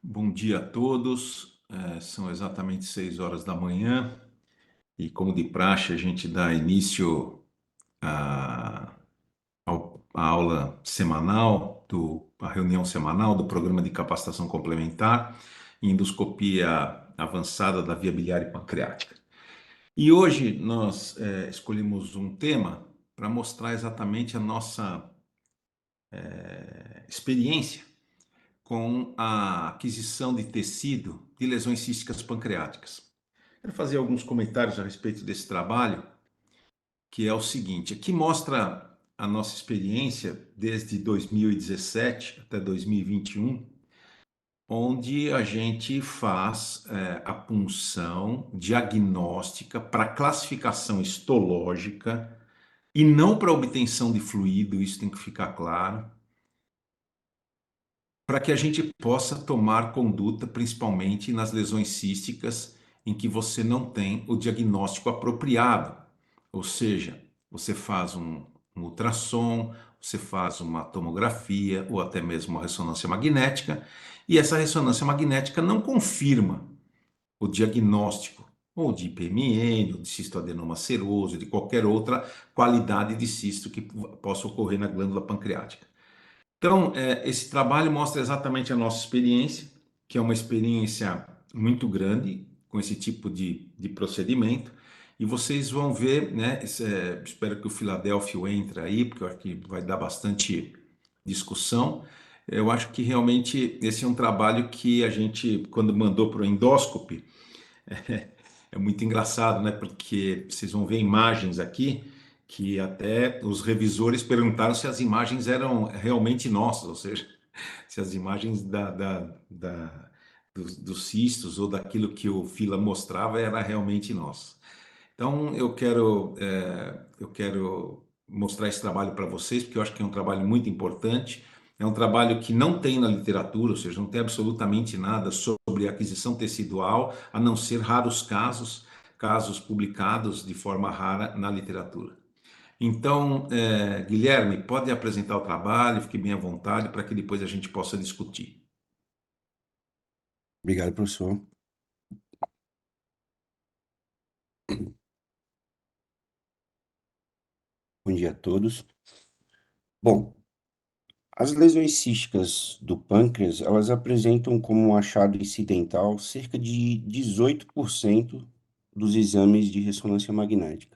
Bom dia a todos. São exatamente 6 horas da manhã e, como de praxe, a gente dá início à, à aula semanal, à reunião semanal do Programa de Capacitação Complementar em Endoscopia Avançada da Via Biliar e Pancreática. E hoje nós escolhemos um tema para mostrar exatamente a nossa experiência com a aquisição de tecido de lesões císticas pancreáticas. Quero fazer alguns comentários a respeito desse trabalho, que é o seguinte: aqui mostra a nossa experiência desde 2017 até 2021, onde a gente faz a punção diagnóstica para classificação histológica e não para obtenção de fluido, isso tem que ficar claro, para que a gente possa tomar conduta, principalmente nas lesões císticas em que você não tem o diagnóstico apropriado. Ou seja, você faz um ultrassom, você faz uma tomografia ou até mesmo uma ressonância magnética, e essa ressonância magnética não confirma o diagnóstico ou de IPMN, ou de cistoadenoma seroso, de qualquer outra qualidade de cisto que possa ocorrer na glândula pancreática. Então, esse trabalho mostra exatamente a nossa experiência, que é uma experiência muito grande com esse tipo de procedimento, e vocês vão ver, né? Espero que o Filadélfio entre aí, porque eu acho que vai dar bastante discussão. Eu acho que realmente esse é um trabalho que a gente, quando mandou para o endoscopy, é muito engraçado, né? Porque vocês vão ver imagens aqui que até os revisores perguntaram se as imagens eram realmente nossas, ou seja, se as imagens dos cistos ou daquilo que o Fila mostrava era realmente nosso. Então eu quero mostrar esse trabalho para vocês, porque eu acho que é um trabalho muito importante. É um trabalho que não tem na literatura, ou seja, não tem absolutamente nada sobre aquisição tecidual, a não ser raros casos publicados de forma rara na literatura. Então, Guilherme, pode apresentar o trabalho, fique bem à vontade para que depois a gente possa discutir. Obrigado, professor. Bom dia a todos. Bom, as lesões císticas do pâncreas, elas apresentam como um achado incidental cerca de 18% dos exames de ressonância magnética.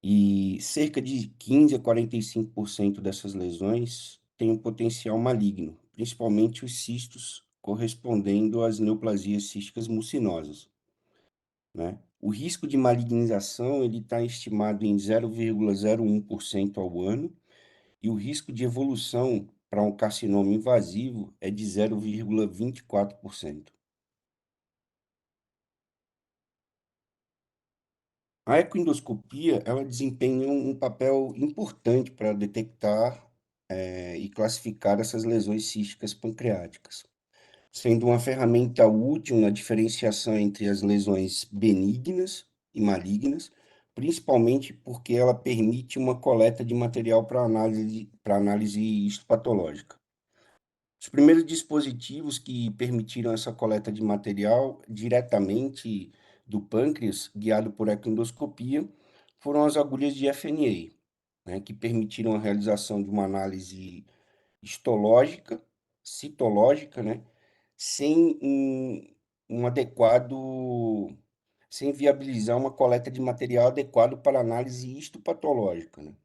E cerca de 15 a 45% dessas lesões têm um potencial maligno, principalmente os cistos correspondendo às neoplasias císticas mucinosas, né? O risco de malignização ele está estimado em 0,01% ao ano e o risco de evolução para um carcinoma invasivo é de 0,24%. A ecoendoscopia ela desempenha um papel importante para detectar e classificar essas lesões císticas pancreáticas, sendo uma ferramenta útil na diferenciação entre as lesões benignas e malignas, principalmente porque ela permite uma coleta de material para análise histopatológica. Os primeiros dispositivos que permitiram essa coleta de material diretamente do pâncreas, guiado por ecoendoscopia, foram as agulhas de FNA, né, que permitiram a realização de uma análise histológica, citológica, né, sem um adequado, sem viabilizar uma coleta de material adequado para análise histopatológica, né?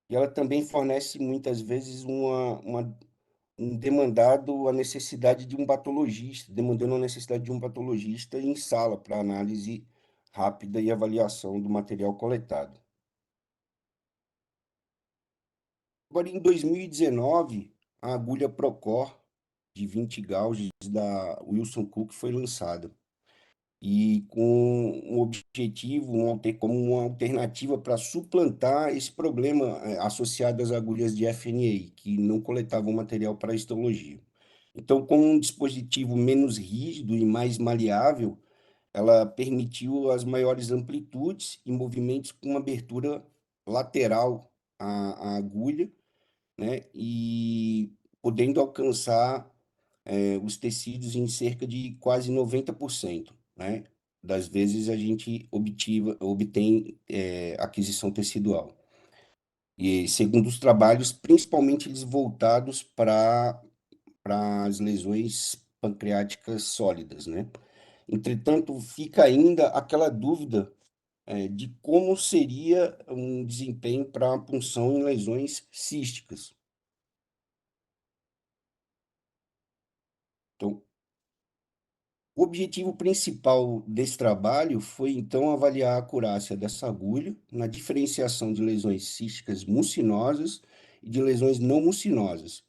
E ela também fornece muitas vezes um demandado a necessidade de um patologista, demandando a necessidade de um patologista em sala para análise rápida e avaliação do material coletado. Agora, em 2019, a agulha Procor de 20 gauges da Wilson Cook foi lançada e com um objetivo, como uma alternativa para suplantar esse problema associado às agulhas de FNA, que não coletavam material para histologia. Então, com um dispositivo menos rígido e mais maleável, ela permitiu as maiores amplitudes e movimentos com uma abertura lateral à agulha, né? E podendo alcançar os tecidos em cerca de quase 90%, né? Das vezes a gente obtém aquisição tecidual. E segundo os trabalhos, principalmente eles voltados para as lesões pancreáticas sólidas, né? Entretanto, fica ainda aquela dúvida de como seria um desempenho para a punção em lesões císticas. Então, o objetivo principal desse trabalho foi, então, avaliar a acurácia dessa agulha na diferenciação de lesões císticas mucinosas e de lesões não mucinosas,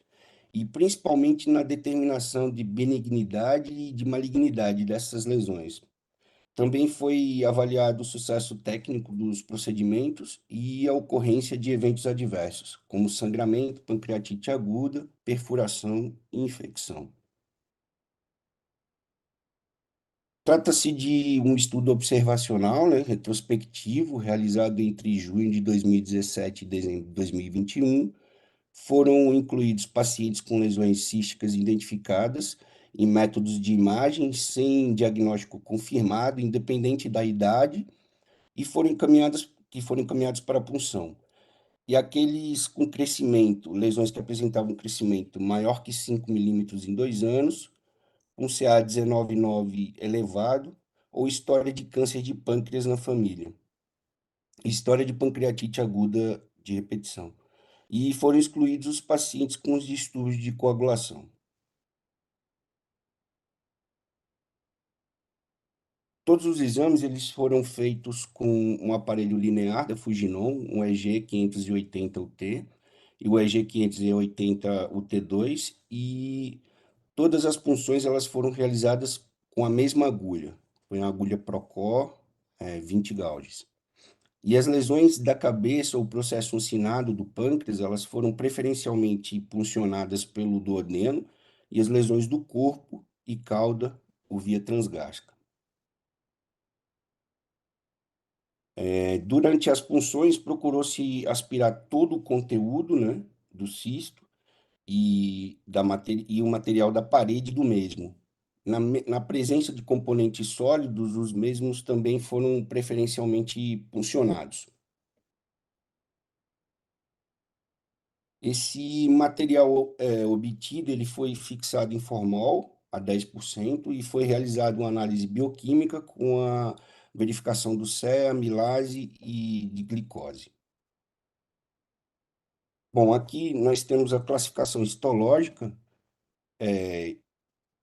e principalmente na determinação de benignidade e de malignidade dessas lesões. Também foi avaliado o sucesso técnico dos procedimentos e a ocorrência de eventos adversos, como sangramento, pancreatite aguda, perfuração e infecção. Trata-se de um estudo observacional, né, retrospectivo, realizado entre junho de 2017 e dezembro de 2021. Foram incluídos pacientes com lesões císticas identificadas em métodos de imagem sem diagnóstico confirmado, independente da idade, e foram encaminhados para a punção. E aqueles com crescimento, lesões que apresentavam um crescimento maior que 5 milímetros em 2 anos, com CA19,9 elevado, ou história de câncer de pâncreas na família, história de pancreatite aguda de repetição. E foram excluídos os pacientes com os distúrbios de coagulação. Todos os exames eles foram feitos com um aparelho linear da Fujinon, um EG580UT e o EG580UT2, e todas as punções elas foram realizadas com a mesma agulha, foi a agulha Procor 20 gauges. E as lesões da cabeça ou processo uncinado do pâncreas, elas foram preferencialmente puncionadas pelo duodeno, e as lesões do corpo e cauda por via transgástrica. Durante as punções, procurou-se aspirar todo o conteúdo, né, do cisto e o material da parede do mesmo. Na presença de componentes sólidos, os mesmos também foram preferencialmente puncionados. Esse material obtido ele foi fixado em formol a 10% e foi realizada uma análise bioquímica com a verificação do CEA, amilase e de glicose. Bom, aqui nós temos a classificação histológica.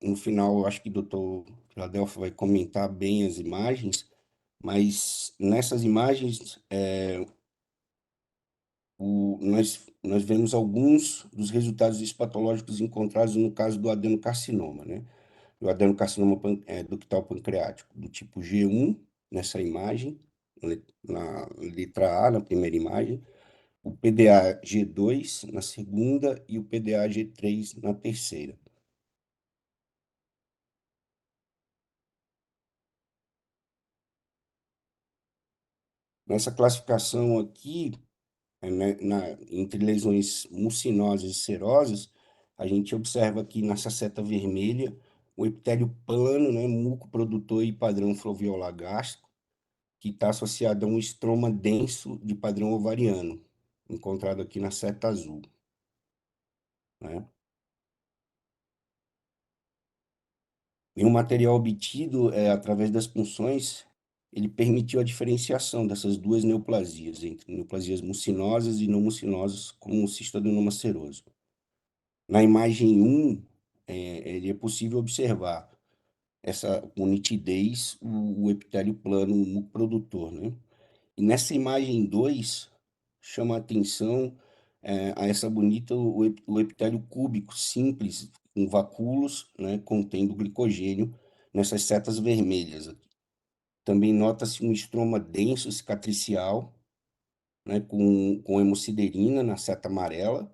No final, eu acho que o doutor Philadelphia vai comentar bem as imagens, mas nessas imagens nós vemos alguns dos resultados histopatológicos encontrados no caso do adenocarcinoma, né? O adenocarcinoma ductal pancreático, do tipo G1, nessa imagem, na letra A, na primeira imagem, o PDA G2 na segunda e o PDA G3 na terceira. Nessa classificação aqui, entre lesões mucinosas e serosas, a gente observa aqui nessa seta vermelha o epitélio plano, né, mucoprodutor e padrão foveolar gástrico, que está associado a um estroma denso de padrão ovariano, encontrado aqui na seta azul, né? E o material obtido através das punções, ele permitiu a diferenciação dessas duas neoplasias, entre neoplasias mucinosas e não mucinosas, como o cistoadenoma seroso. Na imagem 1, é possível observar com nitidez o epitélio plano produtor, né? E nessa imagem 2, chama a atenção a essa bonita, o epitélio cúbico simples, com vacúolos, né, contendo glicogênio nessas setas vermelhas. Também nota-se um estroma denso cicatricial, né, com hemosiderina na seta amarela,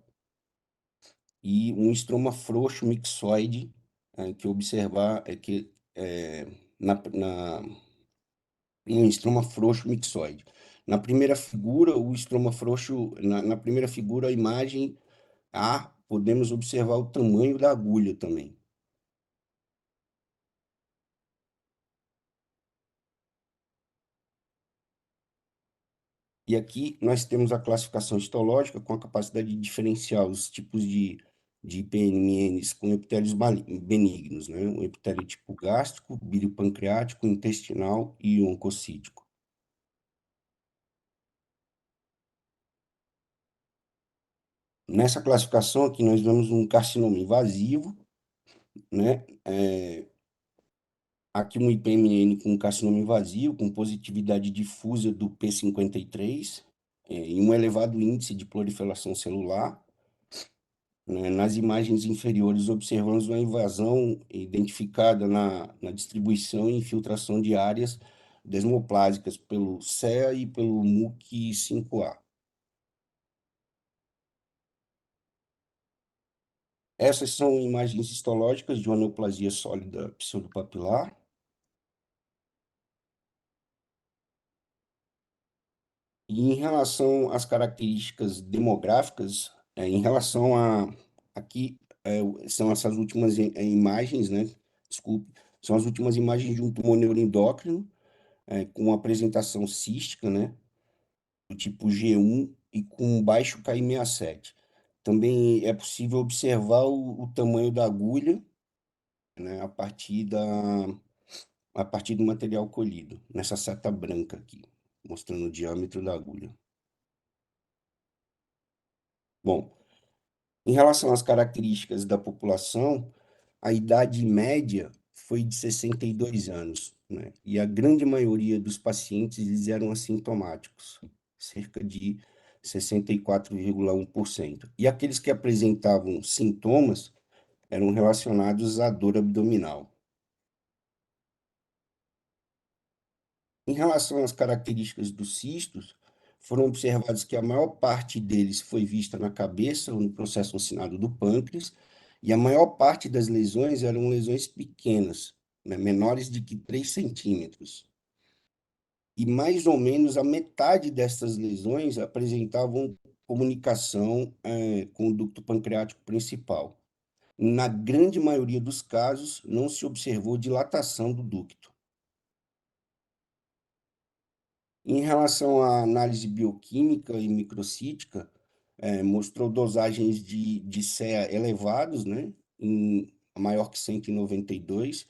e um estroma frouxo mixoide, que observar que na, na, em um estroma frouxo mixoide. Na primeira figura, o estroma frouxo, na primeira figura, a imagem A, podemos observar o tamanho da agulha também. E aqui nós temos a classificação histológica com a capacidade de diferenciar os tipos de IPMNs com epitélios benignos, né? O epitélio tipo gástrico, biliopancreático, intestinal e oncocítico. Nessa classificação aqui nós vemos um carcinoma invasivo, né? Aqui um IPMN com carcinoma invasivo, com positividade difusa do P53, e um elevado índice de proliferação celular, né? Nas imagens inferiores, observamos uma invasão identificada na distribuição e infiltração de áreas desmoplásicas pelo CEA e pelo MUC5A. Essas são imagens histológicas de uma neoplasia sólida pseudopapilar. E em relação às características demográficas, em relação a... Aqui são essas últimas imagens, né? Desculpe, são as últimas imagens de um tumor neuroendócrino, com apresentação cística, né? Do tipo G1 e com baixo Ki67. Também é possível observar o tamanho da agulha, né? A partir do material colhido, nessa seta branca aqui, mostrando o diâmetro da agulha. Bom, em relação às características da população, a idade média foi de 62 anos, né? E a grande maioria dos pacientes eles eram assintomáticos, cerca de 64,1%. E aqueles que apresentavam sintomas eram relacionados à dor abdominal. Em relação às características dos cistos, foram observados que a maior parte deles foi vista na cabeça ou no processo uncinado do pâncreas, e a maior parte das lesões eram lesões pequenas, né, menores de que 3 centímetros. E mais ou menos a metade dessas lesões apresentavam comunicação com o ducto pancreático principal. Na grande maioria dos casos, não se observou dilatação do ducto. Em relação à análise bioquímica e microcítica, mostrou dosagens de CEA elevados, né, maior que 192,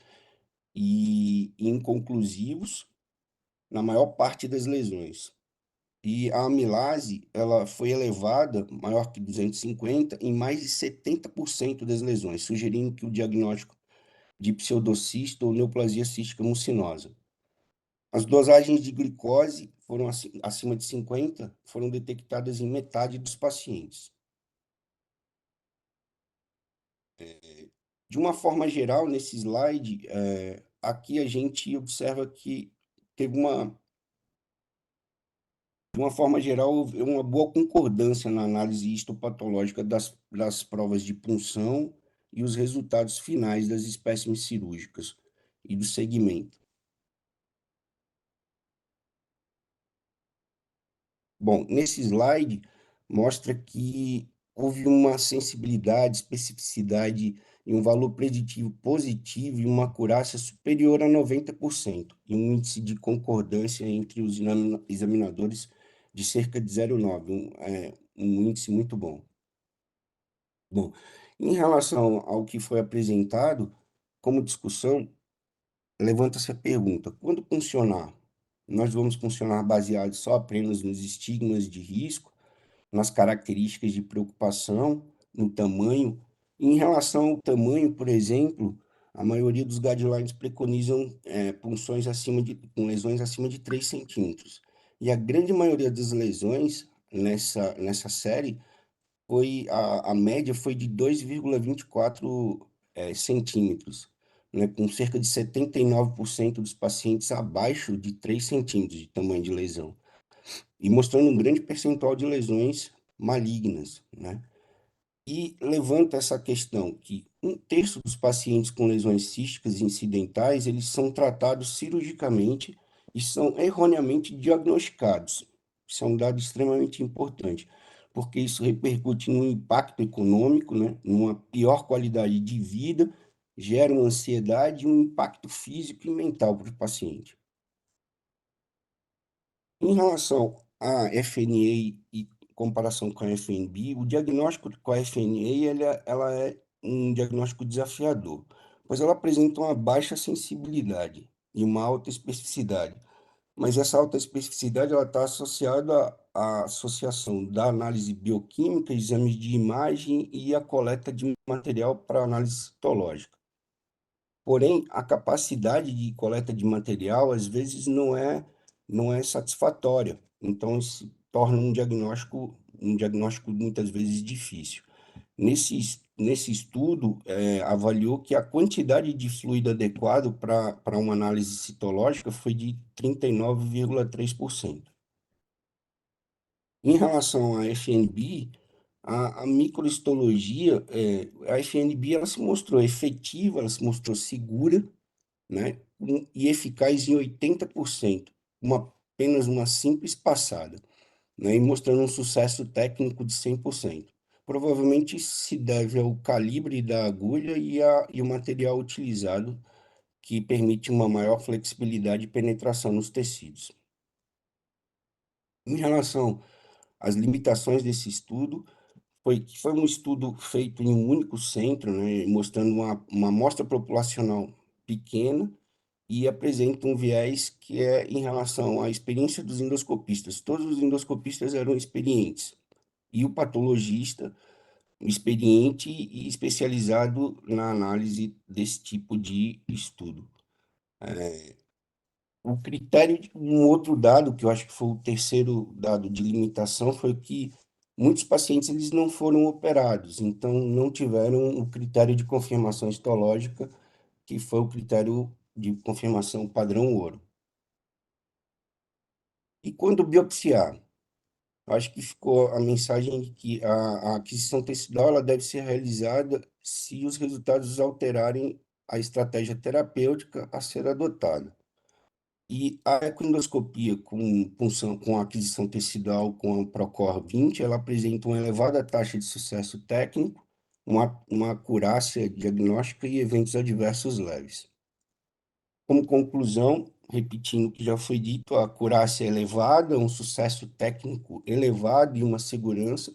e inconclusivos na maior parte das lesões. E a amilase, ela foi elevada, maior que 250, em mais de 70% das lesões, sugerindo que o diagnóstico de pseudocisto ou neoplasia cística mucinosa. As dosagens de glicose foram acima de 50, foram detectadas em metade dos pacientes. De uma forma geral, nesse slide, aqui a gente observa que teve de uma forma geral, houve uma boa concordância na análise histopatológica das provas de punção e os resultados finais das espécimes cirúrgicas e do segmento. Bom, nesse slide mostra que houve uma sensibilidade, especificidade e um valor preditivo positivo e uma acurácia superior a 90%, e um índice de concordância entre os examinadores de cerca de 0,9, um índice muito bom. Bom, em relação ao que foi apresentado como discussão, levanta-se a pergunta: quando funcionar, nós vamos funcionar baseado só apenas nos estigmas de risco, nas características de preocupação, no tamanho? Em relação ao tamanho, por exemplo, a maioria dos guidelines preconizam punções com lesões acima de 3 centímetros. E a grande maioria das lesões nessa série a média foi de 2,24 centímetros, né, com cerca de 79% dos pacientes abaixo de 3 centímetros de tamanho de lesão, e mostrando um grande percentual de lesões malignas, né? E levanta essa questão que um terço dos pacientes com lesões císticas incidentais, eles são tratados cirurgicamente e são erroneamente diagnosticados. Isso é um dado extremamente importante, porque isso repercute no impacto econômico, né, numa pior qualidade de vida, gera uma ansiedade e um impacto físico e mental para o paciente. Em relação a FNA em comparação com a FNB, o diagnóstico com a FNA ela é um diagnóstico desafiador, pois ela apresenta uma baixa sensibilidade e uma alta especificidade. Mas essa alta especificidade ela está associada à associação da análise bioquímica, exames de imagem e a coleta de material para análise citológica. Porém, a capacidade de coleta de material às vezes não é satisfatória. Então, se torna um diagnóstico muitas vezes difícil. Nesse estudo, avaliou que a quantidade de fluido adequado para uma análise citológica foi de 39,3%. Em relação à FNB, a microhistologia, a FNB ela se mostrou efetiva, ela se mostrou segura, né, e eficaz em 80%, apenas uma simples passada, né, e mostrando um sucesso técnico de 100%. Provavelmente se deve ao calibre da agulha e o material utilizado, que permite uma maior flexibilidade e penetração nos tecidos. Em relação às limitações desse estudo, foi um estudo feito em um único centro, né, mostrando uma amostra populacional pequena e apresenta um viés que é em relação à experiência dos endoscopistas. Todos os endoscopistas eram experientes e o patologista experiente e especializado na análise desse tipo de estudo. O critério, um outro dado, que eu acho que foi o terceiro dado de limitação, foi que muitos pacientes eles não foram operados, então não tiveram o critério de confirmação histológica, que foi o critério de confirmação padrão ouro. E quando biopsiar? Acho que ficou a mensagem de que a aquisição tecidual ela deve ser realizada se os resultados alterarem a estratégia terapêutica a ser adotada. E a ecoendoscopia com punção, com aquisição tecidual com a Procor 20, ela apresenta uma elevada taxa de sucesso técnico, uma acurácia diagnóstica e eventos adversos leves. Como conclusão, repetindo o que já foi dito, a acurácia é elevada, um sucesso técnico elevado e uma segurança,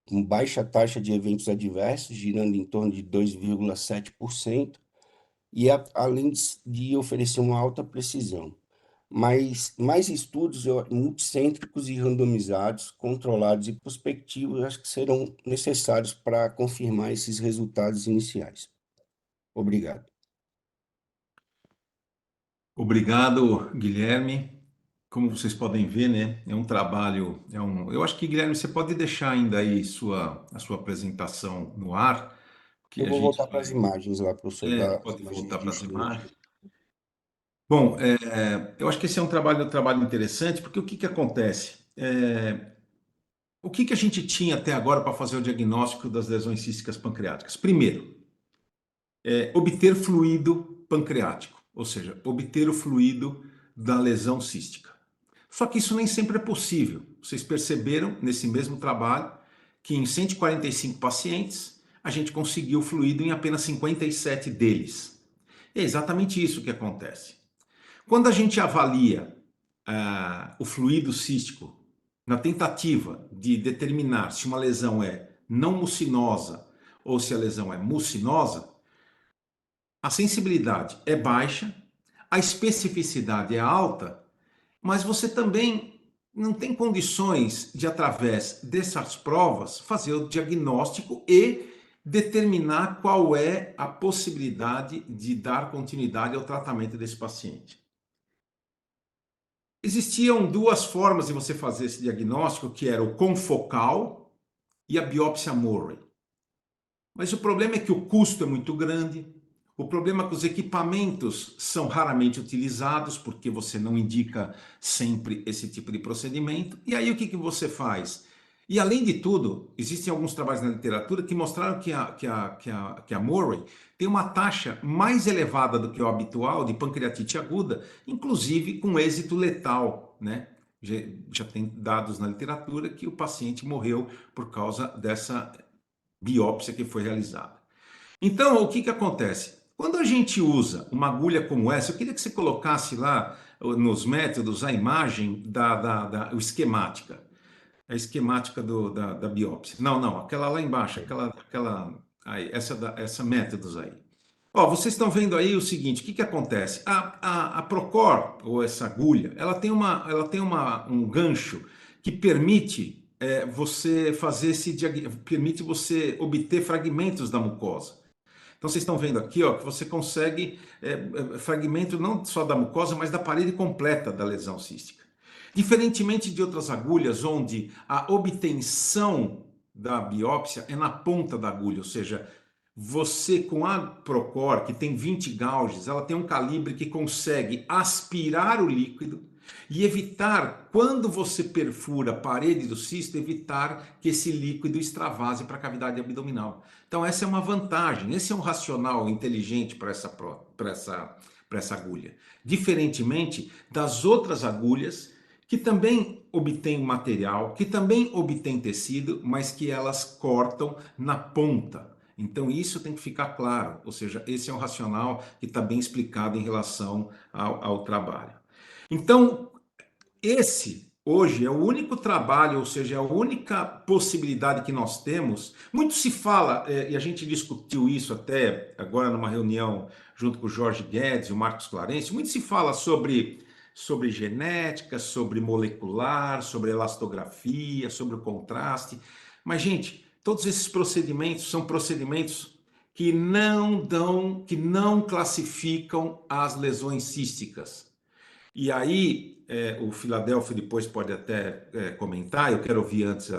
com baixa taxa de eventos adversos, girando em torno de 2,7%, e além de oferecer uma alta precisão. Mas mais estudos multicêntricos e randomizados, controlados e prospectivos, acho que serão necessários para confirmar esses resultados iniciais. Obrigado. Obrigado, Guilherme. Como vocês podem ver, né, é um trabalho, eu acho que, Guilherme, você pode deixar ainda aí a sua apresentação no ar, que Eu a vou gente voltar para as imagens lá, professor, das pode imagens voltar de para as estudo. imagens. Bom, eu acho que esse é um trabalho interessante, porque o que que acontece? O que que a gente tinha até agora para fazer o diagnóstico das lesões císticas pancreáticas? Primeiro, obter fluido pancreático, ou seja, obter o fluido da lesão cística. Só que isso nem sempre é possível. Vocês perceberam nesse mesmo trabalho que em 145 pacientes a gente conseguiu fluido em apenas 57 deles. É exatamente isso que acontece. Quando a gente avalia o fluido cístico na tentativa de determinar se uma lesão é não mucinosa ou se a lesão é mucinosa, a sensibilidade é baixa, a especificidade é alta, mas você também não tem condições de, através dessas provas, fazer o diagnóstico e determinar qual é a possibilidade de dar continuidade ao tratamento desse paciente. Existiam duas formas de você fazer esse diagnóstico, que era o confocal e a biópsia Murray. Mas o problema é que o custo é muito grande, o problema é que os equipamentos são raramente utilizados, porque você não indica sempre esse tipo de procedimento. E aí o que você faz? E além de tudo, existem alguns trabalhos na literatura que mostraram que a Murray tem uma taxa mais elevada do que o habitual de pancreatite aguda, inclusive com êxito letal, né? Já tem dados na literatura que o paciente morreu por causa dessa biópsia que foi realizada. Então, o que acontece? Quando a gente usa uma agulha como essa, eu queria que você colocasse lá nos métodos a imagem o esquemática. A esquemática da biópsia. Não, não, aquela lá embaixo, aí, essa métodos aí. Ó, vocês estão vendo aí o seguinte, o que que acontece? A Procor, ou essa agulha, ela tem um gancho que permite você fazer permite você obter fragmentos da mucosa. Então vocês estão vendo aqui, ó, que você consegue fragmento não só da mucosa, mas da parede completa da lesão cística. Diferentemente de outras agulhas, onde a obtenção da biópsia é na ponta da agulha, ou seja, você com a Procor, que tem 20 gauges, ela tem um calibre que consegue aspirar o líquido e evitar, quando você perfura a parede do cisto, evitar que esse líquido extravase para a cavidade abdominal. Então essa é uma vantagem, esse é um racional inteligente para essa agulha. Diferentemente das outras agulhas que também obtêm material, que também obtêm tecido, mas que elas cortam na ponta. Então isso tem que ficar claro, ou seja, esse é um racional que está bem explicado em relação ao trabalho. Então, esse hoje é o único trabalho, ou seja, é a única possibilidade que nós temos. Muito se fala, e a gente discutiu isso até agora numa reunião junto com o Jorge Guedes e o Marcos Clarence, muito se fala sobre genética, sobre molecular, sobre elastografia, sobre o contraste. Mas, gente, todos esses procedimentos são procedimentos que não classificam as lesões císticas. E aí, o Filadélfio depois pode até comentar, eu quero ouvir antes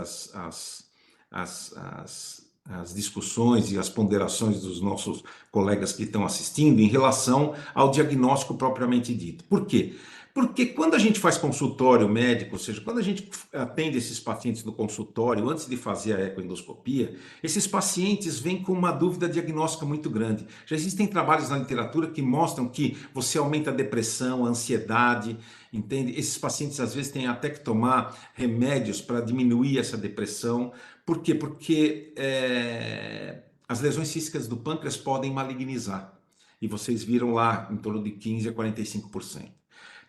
as discussões e as ponderações dos nossos colegas que estão assistindo em relação ao diagnóstico propriamente dito. Por quê? Porque quando a gente faz consultório médico, ou seja, quando a gente atende esses pacientes no consultório, antes de fazer a ecoendoscopia, esses pacientes vêm com uma dúvida diagnóstica muito grande. Já existem trabalhos na literatura que mostram que você aumenta a depressão, a ansiedade, entende? Esses pacientes às vezes têm até que tomar remédios para diminuir essa depressão. Por quê? Porque as lesões císticas do pâncreas podem malignizar. E vocês viram lá em torno de 15 a 45%.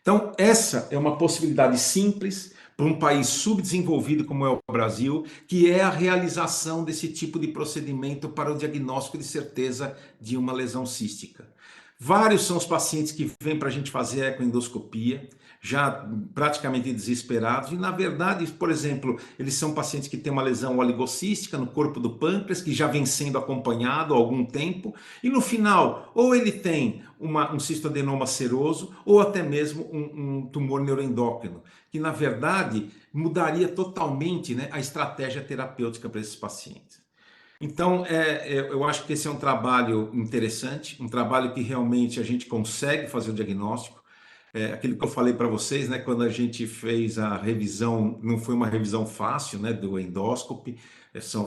Então, essa é uma possibilidade simples para um país subdesenvolvido como é o Brasil, que é a realização desse tipo de procedimento para o diagnóstico de certeza de uma lesão cística. Vários são os pacientes que vêm para a gente fazer a ecoendoscopia, já praticamente desesperados, e na verdade, por exemplo, eles são pacientes que têm uma lesão oligocística no corpo do pâncreas, que já vem sendo acompanhado há algum tempo, e no final, ou ele tem um cistoadenoma seroso, ou até mesmo um tumor neuroendócrino, que na verdade mudaria totalmente, né, a estratégia terapêutica para esses pacientes. Então, eu acho que esse é um trabalho interessante, um trabalho que realmente a gente consegue fazer o diagnóstico. Aquilo que eu falei para vocês, né, quando a gente fez a revisão, não foi uma revisão fácil, né, do endoscopy,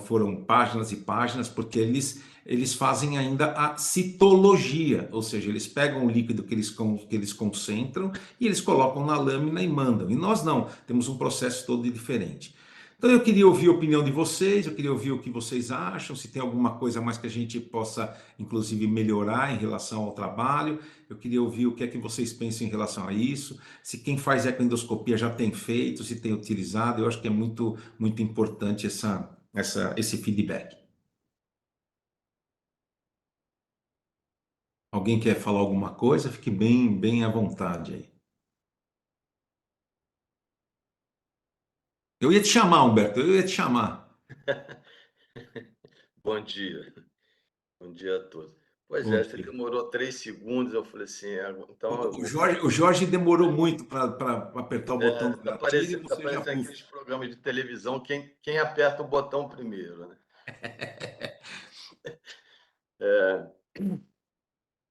foram páginas e páginas, porque eles fazem ainda a citologia, ou seja, eles pegam o líquido que eles concentram e eles colocam na lâmina e mandam. E nós não, temos um processo todo diferente. Então eu queria ouvir a opinião de vocês, eu queria ouvir o que vocês acham, se tem alguma coisa mais que a gente possa, inclusive, melhorar em relação ao trabalho. Eu queria ouvir o que é que vocês pensam em relação a isso, se quem faz ecoendoscopia já tem feito, se tem utilizado. Eu acho que é muito, muito importante esse feedback. Alguém quer falar alguma coisa? Fique bem, bem à vontade aí. Eu ia te chamar, Humberto, eu ia te chamar. Bom dia, bom dia a todos. Pois Bom é, você dia. demorou 3 segundos, eu falei assim: então eu O vou Jorge, o Jorge demorou muito para apertar o botão do tá gatilho e parecendo você já puf. aqueles programas de televisão, quem aperta o botão primeiro, né.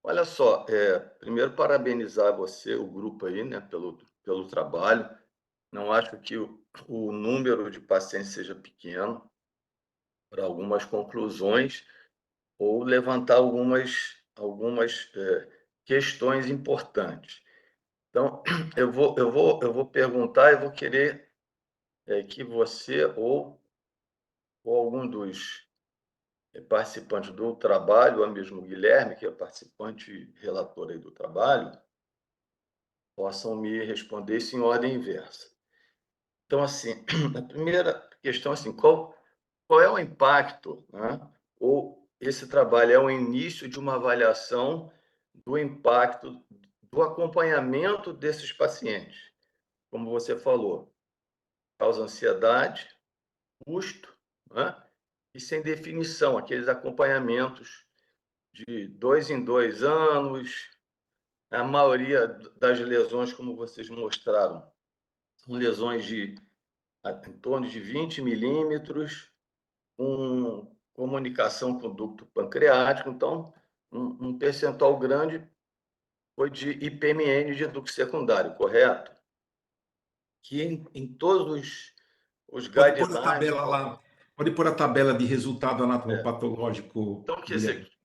Olha só, primeiro parabenizar você, o grupo aí, né, pelo trabalho. Não acho que o número de pacientes seja pequeno, para algumas conclusões ou levantar algumas questões importantes. Então, eu vou perguntar e vou querer que você ou algum dos participantes do trabalho, ou mesmo o Guilherme, que é participante relator aí do trabalho, possam me responder isso em ordem inversa. Então, assim, a primeira questão, assim, qual é o impacto, né? Ou esse trabalho é o início de uma avaliação do impacto do acompanhamento desses pacientes. Como você falou, causa ansiedade, custo, né? E sem definição, aqueles acompanhamentos de 2 em 2 anos, a maioria das lesões, como vocês mostraram, são lesões em torno de 20 milímetros, com comunicação com o ducto pancreático. Então, um percentual grande foi de IPMN de ducto secundário, correto? Que em todos os Pode pôr a guidelines. tabela lá, pode pôr a tabela de resultado anatomopatológico, Então, quer Guilherme. dizer,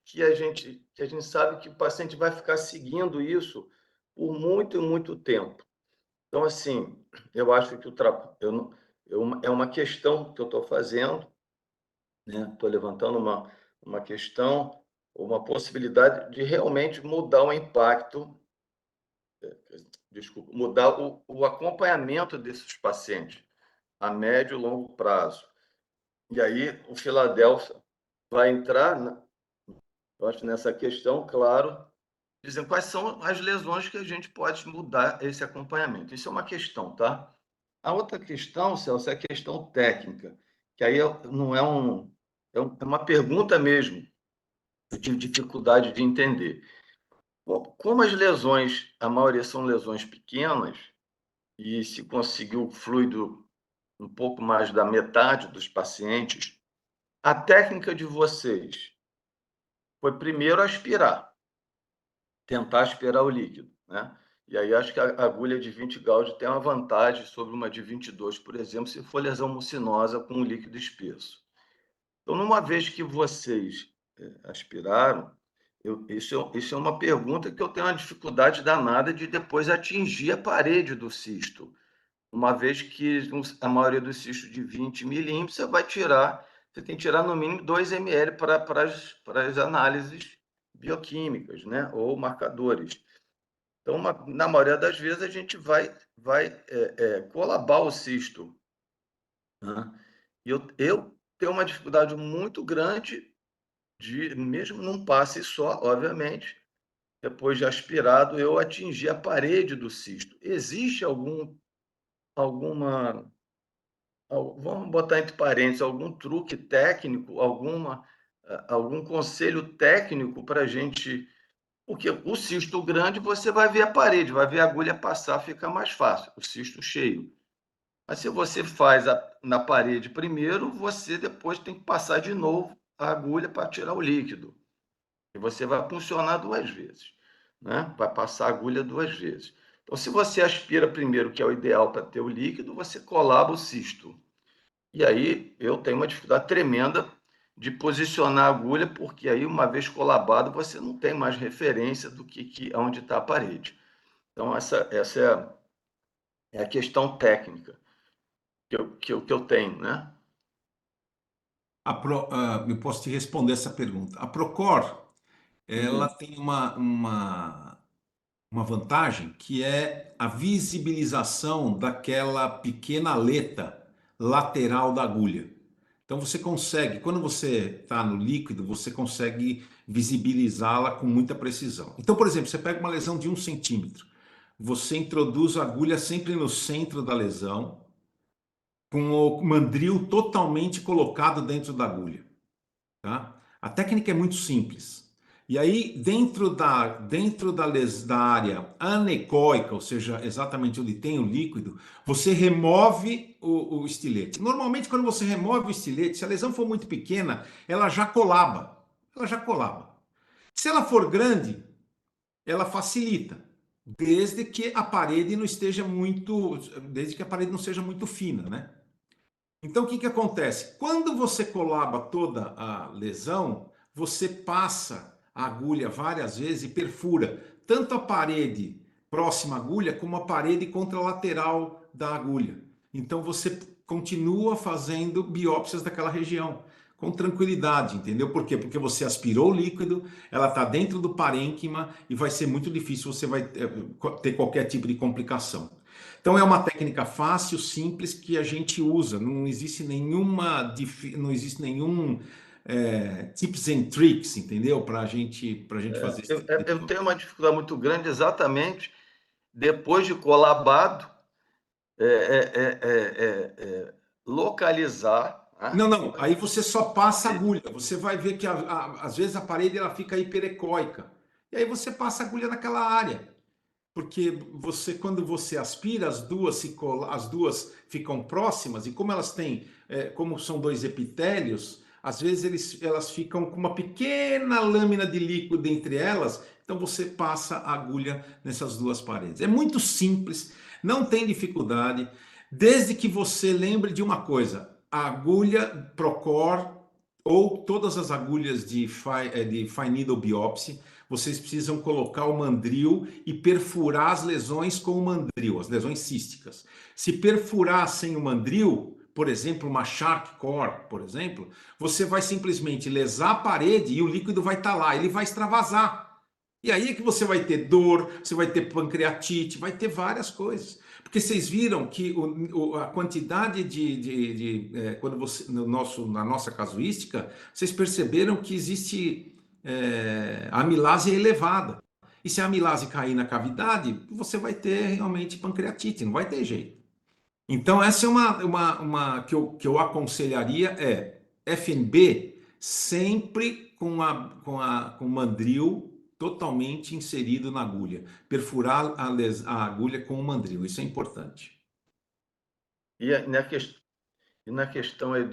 que a gente sabe que o paciente vai ficar seguindo isso por muito e muito tempo. Então, assim, eu acho que é uma questão que eu estou fazendo, né? Estou levantando uma questão, uma possibilidade de realmente mudar o impacto, desculpa, mudar o acompanhamento desses pacientes a médio e longo prazo. E aí o Filadélfia vai entrar, eu acho, nessa questão, claro, dizendo quais são as lesões que a gente pode mudar esse acompanhamento. Isso é uma questão, tá? A outra questão, Celso, é a questão técnica, que aí não é uma pergunta mesmo. Eu tive dificuldade de entender. Como as lesões, a maioria são lesões pequenas, e se conseguiu fluido um pouco mais da metade dos pacientes, a técnica de vocês foi primeiro aspirar, tentar aspirar o líquido, né? E aí acho que a agulha de 20 Gauss tem uma vantagem sobre uma de 22, por exemplo, se for lesão mucinosa com um líquido espesso. Então, numa vez que vocês aspiraram, isso é uma pergunta que eu tenho uma dificuldade danada de depois atingir a parede do cisto. Uma vez que a maioria dos cistos de 20 milímetros, você tem que tirar no mínimo 2 ml para as análises bioquímicas, né? Ou marcadores. Então, na maioria das vezes, a gente vai colabar o cisto, né? E eu tenho uma dificuldade muito grande de, mesmo num passe só, obviamente, depois de aspirado, eu atingir a parede do cisto. Existe alguma, vamos botar entre parênteses, algum truque técnico, algum conselho técnico para a gente. Porque o cisto grande você vai ver a parede, vai ver a agulha passar, fica mais fácil, o cisto cheio. Mas se você faz na parede primeiro, você depois tem que passar de novo a agulha para tirar o líquido. E você vai funcionar 2 vezes, né? Vai passar a agulha 2 vezes. Então, se você aspira primeiro, que é o ideal para ter o líquido, você colaba o cisto. E aí eu tenho uma dificuldade tremenda de posicionar a agulha, porque aí, uma vez colabado, você não tem mais referência do que onde está a parede. Então, essa é a questão técnica que eu tenho, né? Eu posso te responder essa pergunta. A Procor, ela tem uma vantagem que é a visibilização daquela pequena aleta lateral da agulha. Então você consegue, quando você está no líquido, você consegue visibilizá-la com muita precisão. Então, por exemplo, você pega uma lesão de 1 centímetro, você introduz a agulha sempre no centro da lesão, com o mandril totalmente colocado dentro da agulha. Tá? A técnica é muito simples. E aí, da área anecoica, ou seja, exatamente onde tem o líquido, você remove o estilete. Normalmente, quando você remove o estilete, se a lesão for muito pequena, ela já colaba. Ela já colaba. Se ela for grande, ela facilita, desde que a parede não seja muito fina, né? Então, o que acontece? Quando você colaba toda a lesão, você passa a agulha várias vezes e perfura tanto a parede próxima à agulha como a parede contralateral da agulha. Então, você continua fazendo biópsias daquela região. com tranquilidade, entendeu? Por quê? Porque você aspirou o líquido, ela está dentro do parênquima e vai ser muito difícil, você vai ter qualquer tipo de complicação. Então é uma técnica fácil, simples, que a gente usa. Não existe não existe nenhum tips and tricks, entendeu? Para gente fazer esse tipo de Eu coisa. tenho uma dificuldade muito grande exatamente depois de colabado, localizar, Não, né? não. Aí você só passa agulha. Você vai ver que às vezes a parede ela fica hiperecóica. E aí você passa agulha naquela área. Porque quando você aspira, as duas ficam próximas, e como elas têm, como são dois epitélios, às vezes elas ficam com uma pequena lâmina de líquido entre elas, então você passa a agulha nessas duas paredes. É muito simples, não tem dificuldade, desde que você lembre de uma coisa: a agulha Procor ou todas as agulhas de fine needle biopsy, vocês precisam colocar o mandril e perfurar as lesões com o mandril, as lesões císticas. Se perfurar sem o mandril, por exemplo, uma shark core, por exemplo, você vai simplesmente lesar a parede e o líquido vai estar lá, ele vai extravasar. E aí é que você vai ter dor, você vai ter pancreatite, vai ter várias coisas. Porque vocês viram que a quantidade quando você, na nossa casuística, vocês perceberam que existe a amilase é elevada. E se a amilase cair na cavidade, você vai ter realmente pancreatite, não vai ter jeito. Então, essa é uma que eu aconselharia FNB sempre com o mandril totalmente inserido na agulha. Perfurar a agulha com o mandril, isso é importante. E na questão aí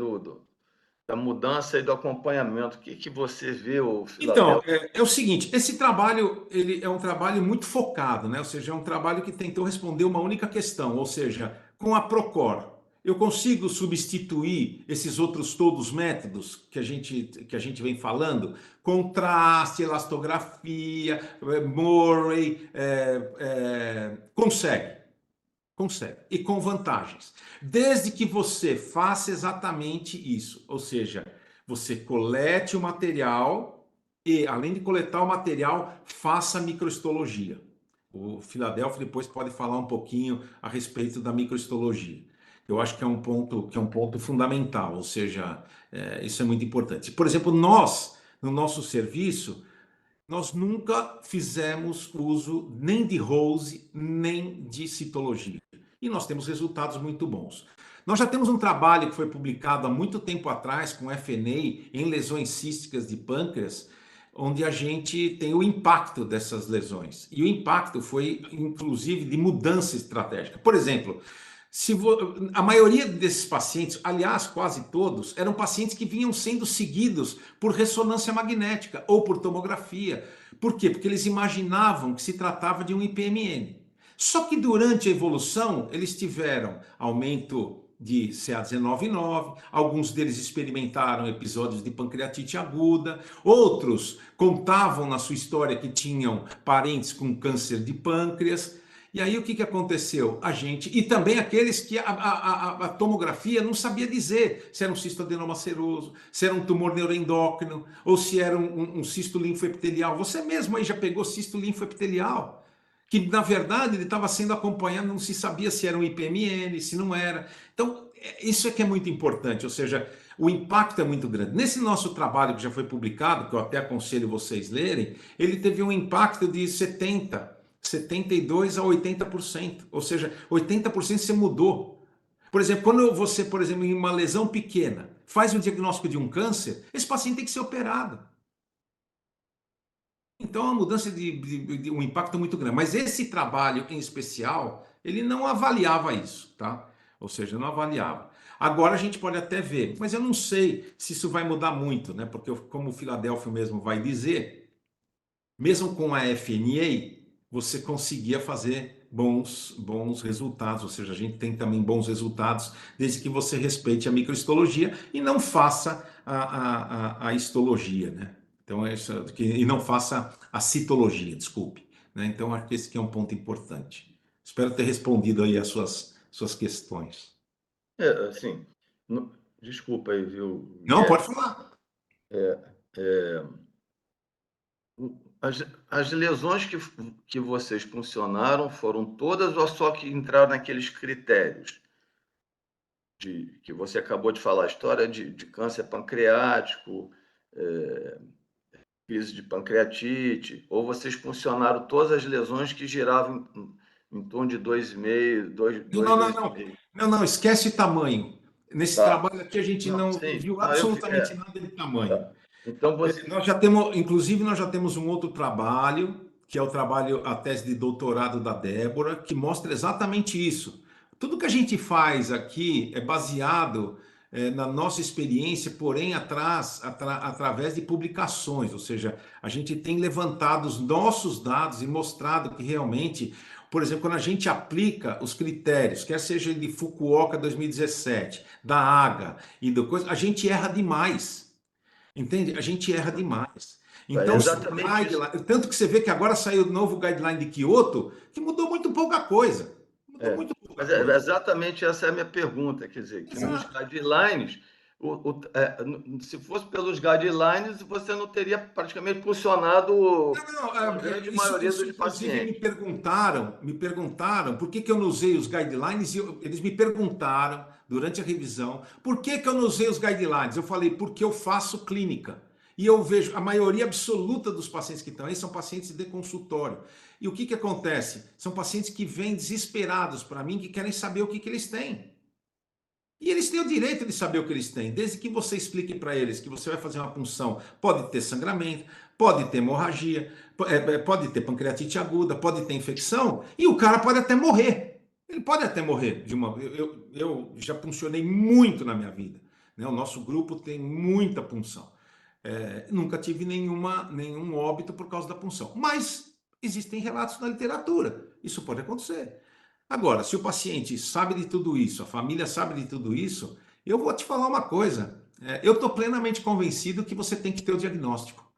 da mudança e do acompanhamento, o que que você vê, o Então, Filadélfia? é o seguinte, esse trabalho ele é um trabalho muito focado, né? Ou seja, é um trabalho que tentou responder uma única questão, ou seja, com a Procor, eu consigo substituir esses outros todos métodos que a gente vem falando? Contraste, elastografia, Murray, consegue. Consegue. E com vantagens. Desde que você faça exatamente isso. Ou seja, você colete o material e, além de coletar o material, faça microhistologia. O Filadélfia depois pode falar um pouquinho a respeito da microhistologia. Eu acho que é um ponto fundamental, ou seja, isso é muito importante. Por exemplo, nós, no nosso serviço, nós nunca fizemos uso nem de Rose, nem de citologia. E nós temos resultados muito bons. Nós já temos um trabalho que foi publicado há muito tempo atrás com FNA em lesões císticas de pâncreas, onde a gente tem o impacto dessas lesões. E o impacto foi, inclusive, de mudança estratégica. Por exemplo, a maioria desses pacientes, aliás, quase todos, eram pacientes que vinham sendo seguidos por ressonância magnética ou por tomografia. Por quê? Porque eles imaginavam que se tratava de um IPMN. Só que durante a evolução, eles tiveram aumento de CA19,9, alguns deles experimentaram episódios de pancreatite aguda, outros contavam na sua história que tinham parentes com câncer de pâncreas. E aí o que aconteceu? E também aqueles que a tomografia não sabia dizer se era um cistoadenoma seroso, se era um tumor neuroendócrino, ou se era um cisto linfoepitelial. Você mesmo aí já pegou cisto linfoepitelial, que na verdade ele estava sendo acompanhado, não se sabia se era um IPMN, se não era. Então, isso é que é muito importante, ou seja, o impacto é muito grande. Nesse nosso trabalho que já foi publicado, que eu até aconselho vocês lerem, ele teve um impacto de 72 a 80%, ou seja, 80% você mudou. Por exemplo, quando você, por exemplo, em uma lesão pequena, faz um diagnóstico de um câncer, esse paciente tem que ser operado. Então, a mudança de um impacto muito grande. Mas esse trabalho em especial, ele não avaliava isso, tá? Ou seja, não avaliava. Agora a gente pode até ver, mas eu não sei se isso vai mudar muito, né? Porque, como o Filadélfio mesmo vai dizer, mesmo com a FNA, você conseguia fazer bons resultados, ou seja, a gente tem também bons resultados, desde que você respeite a microhistologia e não faça a histologia, né? Então, e não faça a citologia, desculpe. Né? Então, acho que esse aqui é um ponto importante. Espero ter respondido aí as suas questões. Assim, desculpa aí, viu, Não, Guilherme? pode falar. As lesões que vocês funcionaram foram todas ou só que entraram naqueles critérios que você acabou de falar, a história de câncer pancreático, crise de pancreatite, ou vocês funcionaram todas as lesões que giravam em torno de 2,5, Não, não, não, 2,5. não. Não, não, esquece tamanho. Nesse Tá. trabalho aqui a gente Não, não sim. viu Não, absolutamente nada de tamanho. tá. Então você. Nós já temos, inclusive, nós já temos um outro trabalho, que é o trabalho, a tese de doutorado da Débora, que mostra exatamente isso. Tudo que a gente faz aqui é baseado na nossa experiência, porém através de publicações, ou seja, a gente tem levantado os nossos dados e mostrado que realmente, por exemplo, quando a gente aplica os critérios, quer seja de Fukuoka 2017, da AGA e do coisa, a gente erra demais. Entende? A gente erra demais. É Então, exatamente isso. tanto que você vê que agora saiu o novo guideline de Kyoto, que mudou muito pouca coisa. Mudou muito pouca Mas coisa. exatamente essa é a minha pergunta, quer dizer, que nos Exato. guidelines, se fosse pelos guidelines, você não teria praticamente funcionado Não, com a grande isso, maioria isso, dos inclusive pacientes. me perguntaram por que que eu não usei os guidelines, e eles me perguntaram durante a revisão, por que que eu não usei os guidelines? Eu falei, porque eu faço clínica. E eu vejo, a maioria absoluta dos pacientes que estão aí são pacientes de consultório. E o que que acontece? São pacientes que vêm desesperados para mim, que querem saber o que que eles têm. E eles têm o direito de saber o que eles têm, desde que você explique para eles que você vai fazer uma punção. Pode ter sangramento, pode ter hemorragia, pode ter pancreatite aguda, pode ter infecção, e o cara pode até morrer. Ele pode até morrer de uma. Eu já puncionei muito na minha vida. Né? O nosso grupo tem muita punção. Nunca tive nenhum óbito por causa da punção. Mas existem relatos na literatura. Isso pode acontecer. Agora, se o paciente sabe de tudo isso, a família sabe de tudo isso, eu vou te falar uma coisa. Eu estou plenamente convencido que você tem que ter o diagnóstico.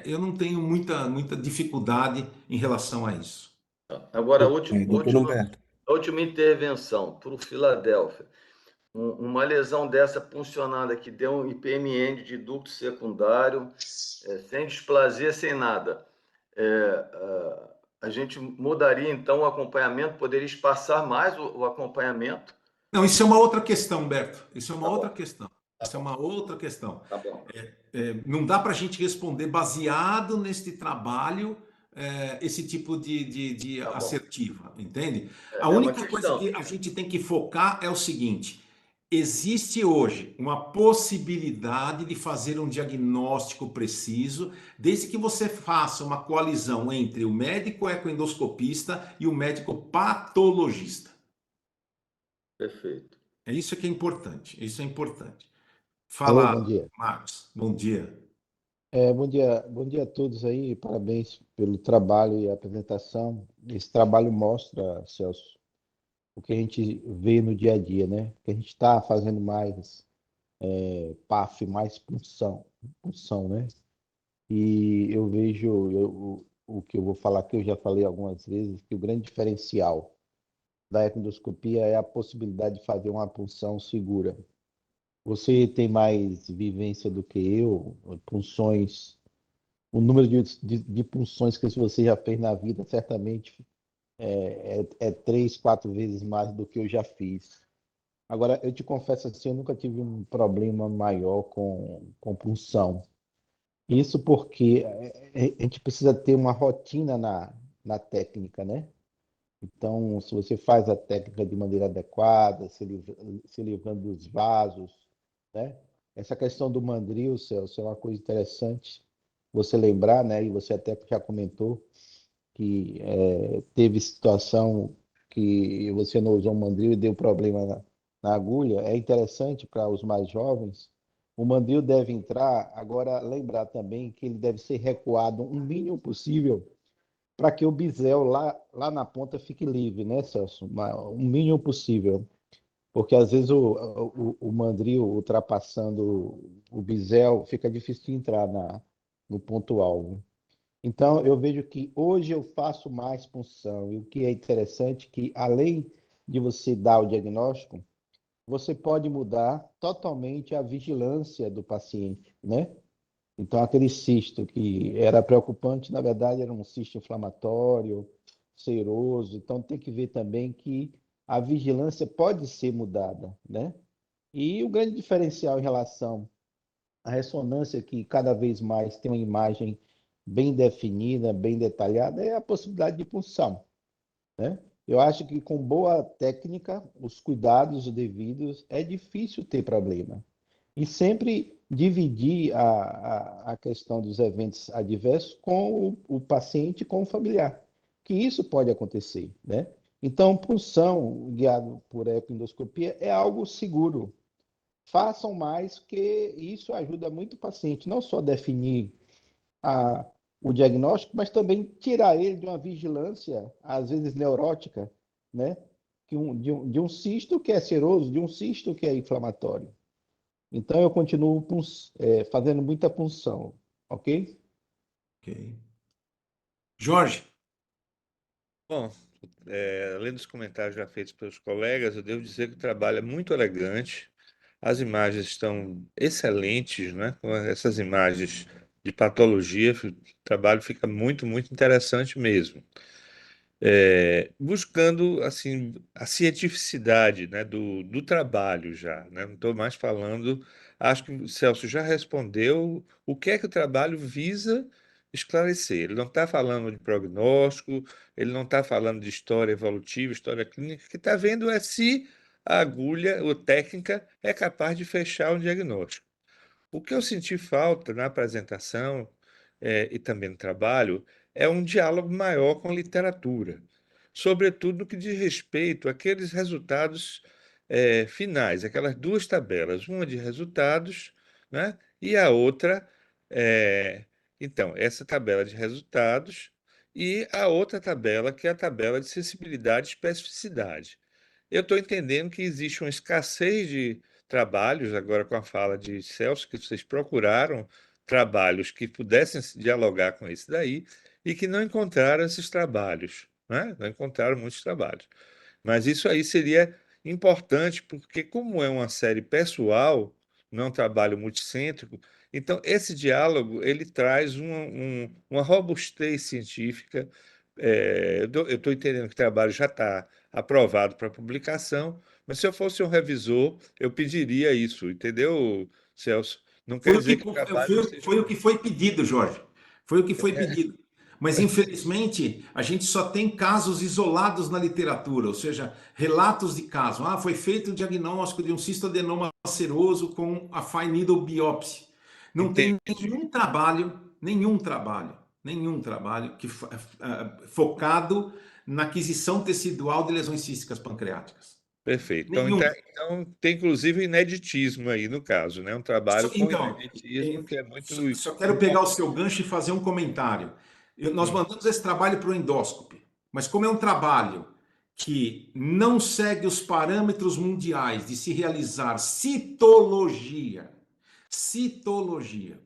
Eu não tenho muita dificuldade em relação a isso. Agora, Doutor Humberto. a última intervenção para o Filadélfia. Uma lesão dessa puncionada que deu um IPMN de ducto secundário, sem displasia, sem nada. A gente mudaria então o acompanhamento, poderia espaçar mais o acompanhamento. Não, isso é uma outra questão, Humberto. Isso é uma Tá outra bom, questão. tá Isso é bom, uma outra questão. tá bom. Não dá para a gente responder baseado neste trabalho esse tipo de Tá bom. assertiva, entende? A É uma única coisa questão. que a gente tem que focar é o seguinte: existe hoje uma possibilidade de fazer um diagnóstico preciso, desde que você faça uma coalizão entre o médico ecoendoscopista e o médico patologista. Perfeito. É isso que é importante. Isso é importante. Alô, Fala, bom dia. Marcos. Bom dia. Bom dia a todos aí. Parabéns pelo trabalho e a apresentação. Esse trabalho mostra, Celso, o que a gente vê no dia a dia, né? Que a gente está fazendo mais PAF, mais punção, né? E eu vejo, o que eu vou falar aqui, eu já falei algumas vezes, que o grande diferencial da endoscopia é a possibilidade de fazer uma punção segura. Você tem mais vivência do que eu, punções. O número de punções que você já fez na vida certamente é 3, 4 vezes mais do que eu já fiz. Agora, eu te confesso assim, eu nunca tive um problema maior com punção. Isso porque a gente precisa ter uma rotina na técnica, né? Então, se você faz a técnica de maneira adequada, se livrando dos vasos, né? Essa questão do mandril, Celso, é uma coisa interessante você lembrar, né? E você até já comentou que teve situação que você não usou o mandril e deu problema na agulha. É interessante para os mais jovens. O mandril deve entrar, agora lembrar também que ele deve ser recuado o mínimo possível para que o bisel lá na ponta fique livre, né, Celso? O mínimo possível. Porque às vezes o mandril ultrapassando o bisel fica difícil de entrar no ponto-alvo. Então, eu vejo que hoje eu faço mais punção. E o que é interessante é que, além de você dar o diagnóstico, você pode mudar totalmente a vigilância do paciente, né? Então, aquele cisto que era preocupante, na verdade, era um cisto inflamatório, seroso. Então, tem que ver também que a vigilância pode ser mudada, né? E o grande diferencial em relação à ressonância, que cada vez mais tem uma imagem bem definida, bem detalhada, é a possibilidade de punção, né? Eu acho que com boa técnica, os cuidados devidos, é difícil ter problema. E sempre dividir a questão dos eventos adversos com o paciente, com o familiar, que isso pode acontecer, né? Então, punção guiado por ecoendoscopia é algo seguro. Façam mais, que isso ajuda muito o paciente, não só definir a, o diagnóstico, mas também tirar ele de uma vigilância, às vezes neurótica, né? De um cisto que é seroso, de um cisto que é inflamatório. Então, eu continuo fazendo muita punção, ok? Ok. Jorge, Bom, além dos comentários já feitos pelos colegas, eu devo dizer que o trabalho é muito elegante, as imagens estão excelentes, né? Com essas imagens de patologia, o trabalho fica muito, muito interessante mesmo. Buscando assim a cientificidade, né, do trabalho já, né? Não estou mais falando, acho que o Celso já respondeu o que é que o trabalho visa esclarecer. Ele não está falando de prognóstico, ele não está falando de história evolutiva, história clínica, o que está vendo é se a agulha ou técnica é capaz de fechar um diagnóstico. O que eu senti falta na apresentação, e também no trabalho, é um diálogo maior com a literatura, sobretudo no que diz respeito àqueles resultados, finais, aquelas duas tabelas, uma de resultados, né, e a outra, eh, então, essa tabela de resultados e a outra tabela, que é a tabela de sensibilidade e especificidade. Eu estou entendendo que existe uma escassez de trabalhos, agora com a fala de Celso, que vocês procuraram trabalhos que pudessem se dialogar com esse daí e que não encontraram esses trabalhos, né? Não encontraram muitos trabalhos. Mas isso aí seria importante, porque, como é uma série pessoal, não é um trabalho multicêntrico, então esse diálogo ele traz uma robustez científica. Eu estou entendendo que o trabalho já está aprovado para publicação, mas se eu fosse um revisor, eu pediria isso, entendeu, Celso? Não quer foi o dizer que, que o trabalho seja foi o que ruim. foi pedido, Jorge. Foi o que foi pedido. Mas, infelizmente, a gente só tem casos isolados na literatura, ou seja, relatos de caso. Ah, foi feito o diagnóstico de um cistoadenoma seroso com a fine needle biopsy. Não tem Entende? nenhum trabalho focado na aquisição tecidual de lesões císticas pancreáticas. Perfeito. Então, Nenhum. então, tem inclusive ineditismo aí no caso, né? Um trabalho com Então, ineditismo que é muito só quero pegar o seu importante. gancho e fazer um comentário. Nós Sim, mandamos esse trabalho para o endóscope, mas como é um trabalho que não segue os parâmetros mundiais de se realizar citologia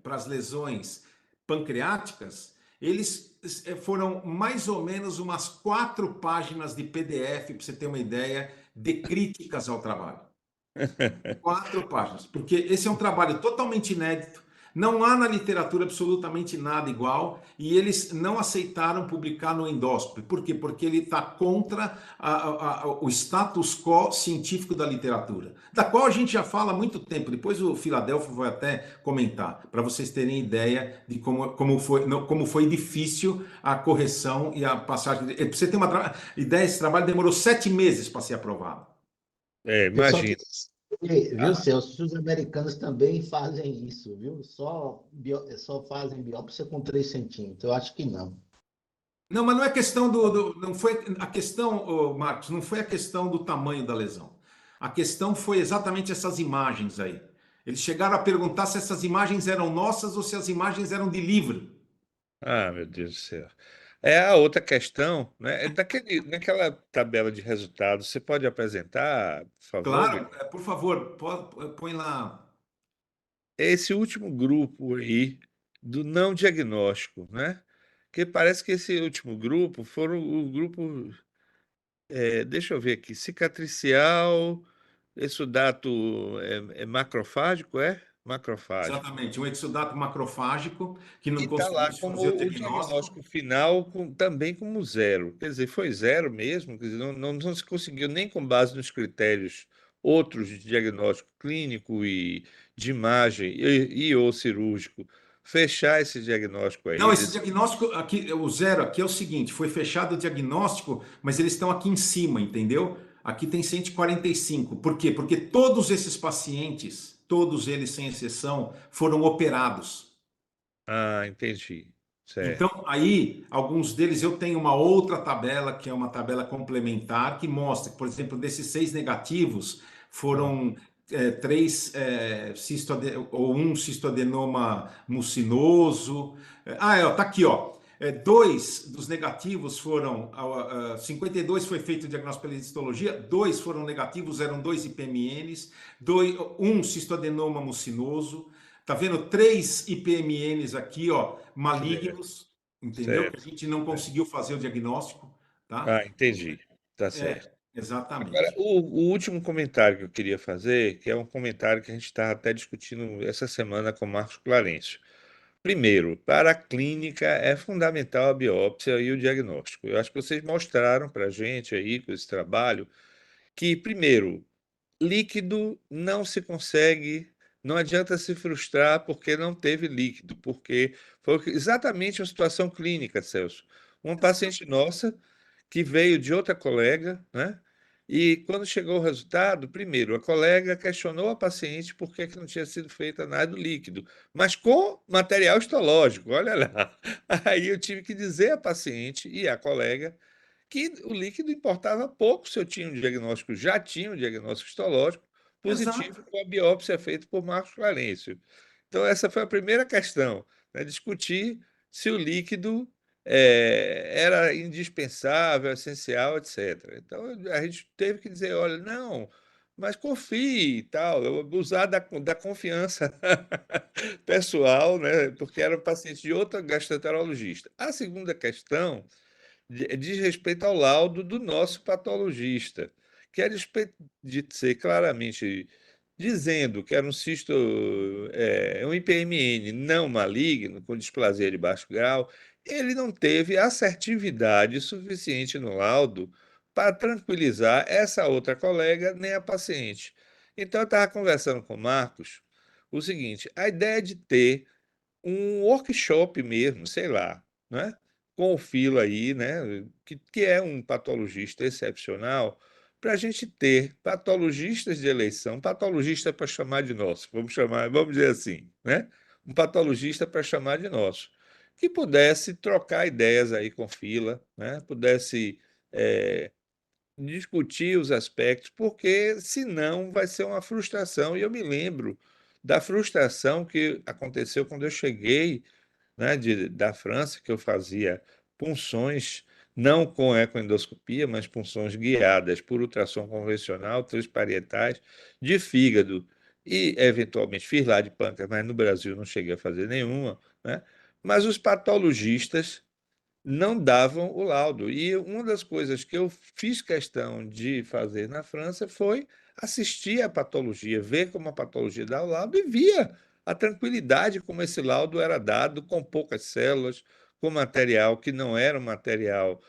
para as lesões pancreáticas, eles foram mais ou menos umas 4 páginas de PDF, para você ter uma ideia, de críticas ao trabalho. 4 páginas, porque esse é um trabalho totalmente inédito, não há na literatura absolutamente nada igual e eles não aceitaram publicar no endóscope. Por quê? Porque ele está contra o status quo científico da literatura, da qual a gente já fala há muito tempo. Depois o Filadélfio vai até comentar, para vocês terem ideia de como foi difícil a correção e a passagem. Para você ter uma ideia, esse trabalho demorou 7 meses para ser aprovado. Eu só imagino. queria saber, viu, Celso, os americanos também fazem isso, viu? Só fazem biópsia com 3 centímetros. Eu acho que não. Não, mas não é questão não foi a questão, Marcos, não foi a questão do tamanho da lesão. A questão foi exatamente essas imagens aí. Eles chegaram a perguntar se essas imagens eram nossas ou se as imagens eram de livro. Ah, meu Deus do céu. É a outra questão, né? Naquela tabela de resultados, você pode apresentar, por favor, Claro, Vitor? por favor, põe lá. Esse último grupo aí do não diagnóstico, né? Que parece que esse último grupo foram o grupo, deixa eu ver aqui, cicatricial, exudato é macrofágico, é? Macrofágico. Exatamente, um exudato macrofágico que E não está lá conseguimos fazer o como o diagnóstico. diagnóstico final também como zero. Quer dizer, foi zero mesmo, quer dizer, não se conseguiu nem com base nos critérios outros de diagnóstico clínico e de imagem e ou cirúrgico, fechar esse diagnóstico Não, aí esse desse. diagnóstico aqui, o zero aqui é o seguinte, foi fechado o diagnóstico, mas eles estão aqui em cima, entendeu? Aqui tem 145. Por quê? Porque todos esses pacientes, todos eles sem exceção, foram operados. Ah, entendi. Então, Certo. aí, alguns deles eu tenho uma outra tabela, que é uma tabela complementar, que mostra que, por exemplo, desses 6 negativos, Ah, foram três ou um cistoadenoma mucinoso. Tá aqui, ó. Dois dos negativos foram, 52 foi feito o diagnóstico pela histologia, dois foram negativos, eram dois IPMNs, um cistoadenoma mucinoso. Tá vendo? Três IPMNs aqui, ó, certo, malignos, entendeu? Que a certo, gente não certo. conseguiu fazer o diagnóstico, tá? Ah, entendi. Tá certo. Agora, Exatamente. o último comentário que eu queria fazer, que é um comentário que a gente está até discutindo essa semana com o Marcos Clarencio. Primeiro, para a clínica é fundamental a biópsia e o diagnóstico. Eu acho que vocês mostraram para a gente aí com esse trabalho que, primeiro, líquido não se consegue, não adianta se frustrar porque não teve líquido, porque foi exatamente a situação clínica, Celso. Uma paciente nossa que veio de outra colega, né? E quando chegou o resultado, primeiro, a colega questionou a paciente por que que não tinha sido feita análise do líquido, mas com material histológico, olha lá. Aí eu tive que dizer à paciente e à colega que o líquido importava pouco se eu tinha um diagnóstico, já tinha um diagnóstico histológico Exato. positivo com a biópsia feita por Marcos Clarencio. Então, essa foi a primeira questão, né, discutir se o líquido era indispensável, essencial, etc. Então, a gente teve que dizer, olha, não, mas confie e tal, usar da confiança pessoal, né, porque era um paciente de outra gastroenterologista. A segunda questão diz respeito ao laudo do nosso patologista, que a despeito de ser claramente dizendo que era um cisto, um IPMN não maligno, com displasia de baixo grau, ele não teve assertividade suficiente no laudo para tranquilizar essa outra colega nem a paciente. Então, eu estava conversando com o Marcos o seguinte: a ideia de ter um workshop mesmo, sei lá, né? Com o Filo aí, né? Que é um patologista excepcional, para a gente ter patologistas de eleição, patologista para chamar de nosso, vamos chamar, vamos dizer assim, né? Um patologista para chamar de nosso, que pudesse trocar ideias aí com Fila, né? Pudesse discutir os aspectos, porque senão vai ser uma frustração. E eu me lembro da frustração que aconteceu quando eu cheguei, né, da França, que eu fazia punções, não com ecoendoscopia, mas punções guiadas por ultrassom convencional, transparietais, de fígado e, eventualmente, fiz lá de pâncreas, mas no Brasil não cheguei a fazer nenhuma, né? Mas os patologistas não davam o laudo. E uma das coisas que eu fiz questão de fazer na França foi assistir à patologia, ver como a patologia dá o laudo e via a tranquilidade como esse laudo era dado com poucas células, com material que não era um material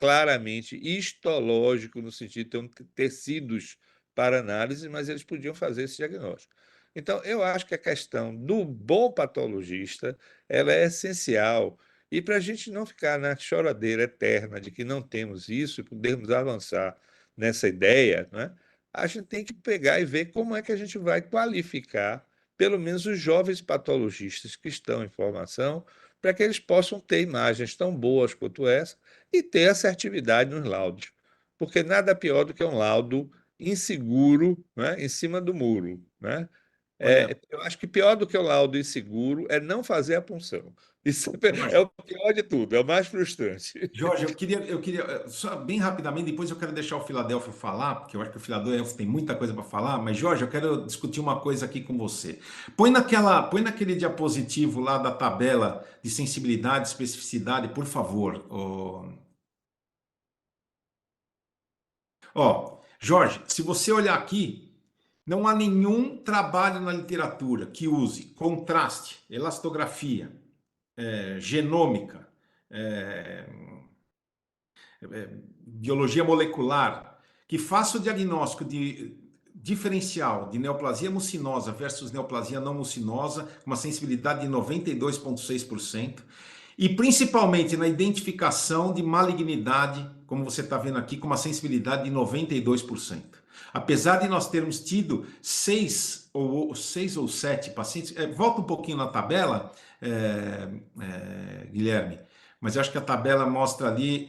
claramente histológico, no sentido de ter tecidos para análise, mas eles podiam fazer esse diagnóstico. Então, eu acho que a questão do bom patologista ela é essencial e para a gente não ficar na choradeira eterna de que não temos isso e podermos avançar nessa ideia, né, a gente tem que pegar e ver como é que a gente vai qualificar, pelo menos, os jovens patologistas que estão em formação, para que eles possam ter imagens tão boas quanto essa e ter assertividade nos laudos. Porque nada pior do que um laudo inseguro, né, em cima do muro, né? Olha, Eu acho que pior do que o laudo inseguro é não fazer a punção. Isso é Jorge, o pior de tudo, é o mais frustrante. Jorge, eu queria, só bem rapidamente, depois eu quero deixar o Filadélfio falar, porque eu acho que o Filadélfio tem muita coisa para falar, mas Jorge, eu quero discutir uma coisa aqui com você. Põe naquele diapositivo lá da tabela de sensibilidade, especificidade, por favor. Ó, Jorge, se você olhar aqui, Não há nenhum trabalho na literatura que use contraste, elastografia, genômica, é, biologia molecular, que faça o diagnóstico de diferencial de neoplasia mucinosa versus neoplasia não mucinosa, com uma sensibilidade de 92,6%, e principalmente na identificação de malignidade, como você está vendo aqui, com uma sensibilidade de 92%. Apesar de nós termos tido seis ou sete pacientes, volta um pouquinho na tabela, Guilherme, mas eu acho que a tabela mostra ali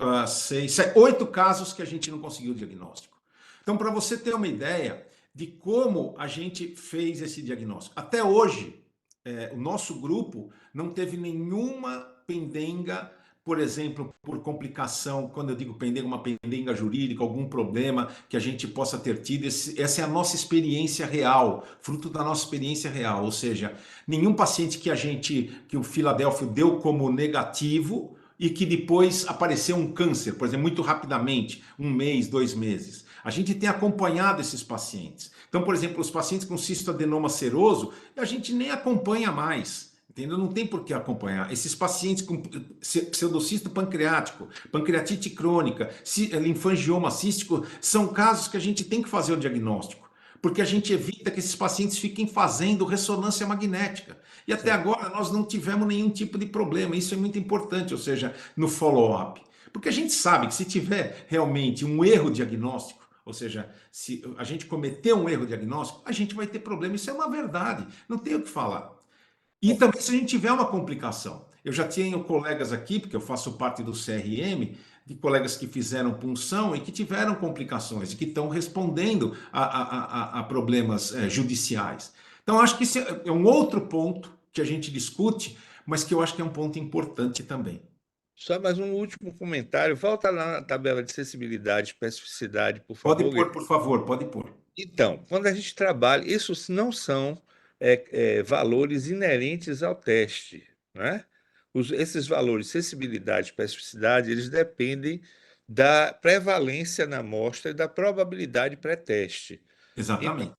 oito casos que a gente não conseguiu o diagnóstico. Então, para você ter uma ideia de como a gente fez esse diagnóstico, até hoje, o nosso grupo não teve nenhuma pendenga, por exemplo, por complicação, quando eu digo pendenga, uma pendenga jurídica, algum problema que a gente possa ter tido. Essa é a nossa experiência real, fruto da nossa experiência real, ou seja, nenhum paciente que o Filadélfio deu como negativo e que depois apareceu um câncer, por exemplo, muito rapidamente, 1 mês, 2 meses. A gente tem acompanhado esses pacientes. Então, por exemplo, os pacientes com cistoadenoma seroso, a gente nem acompanha mais. Entendeu? Não tem por que acompanhar. Esses pacientes com pseudocisto pancreático, pancreatite crônica, linfangioma cístico, são casos que a gente tem que fazer o diagnóstico, porque a gente evita que esses pacientes fiquem fazendo ressonância magnética. E até agora nós não tivemos nenhum tipo de problema. Isso é muito importante, ou seja, no follow-up. Porque a gente sabe que se tiver realmente um erro diagnóstico, ou seja, se a gente cometer um erro diagnóstico, a gente vai ter problema. Isso é uma verdade, não tem o que falar. E também se a gente tiver uma complicação. Eu já tenho colegas aqui, porque eu faço parte do CRM, de colegas que fizeram punção e que tiveram complicações, e que estão respondendo a problemas judiciais. Então, acho que esse é um outro ponto que a gente discute, mas que eu acho que é um ponto importante também. Só mais um último comentário. Volta lá na tabela de sensibilidade e especificidade, por Pode favor, pôr, Guilherme. por favor, pode pôr. Então, quando a gente trabalha, isso não são valores inerentes ao teste, né? Esses valores, sensibilidade e especificidade, eles dependem da prevalência na amostra e da probabilidade pré-teste. Então, Exatamente.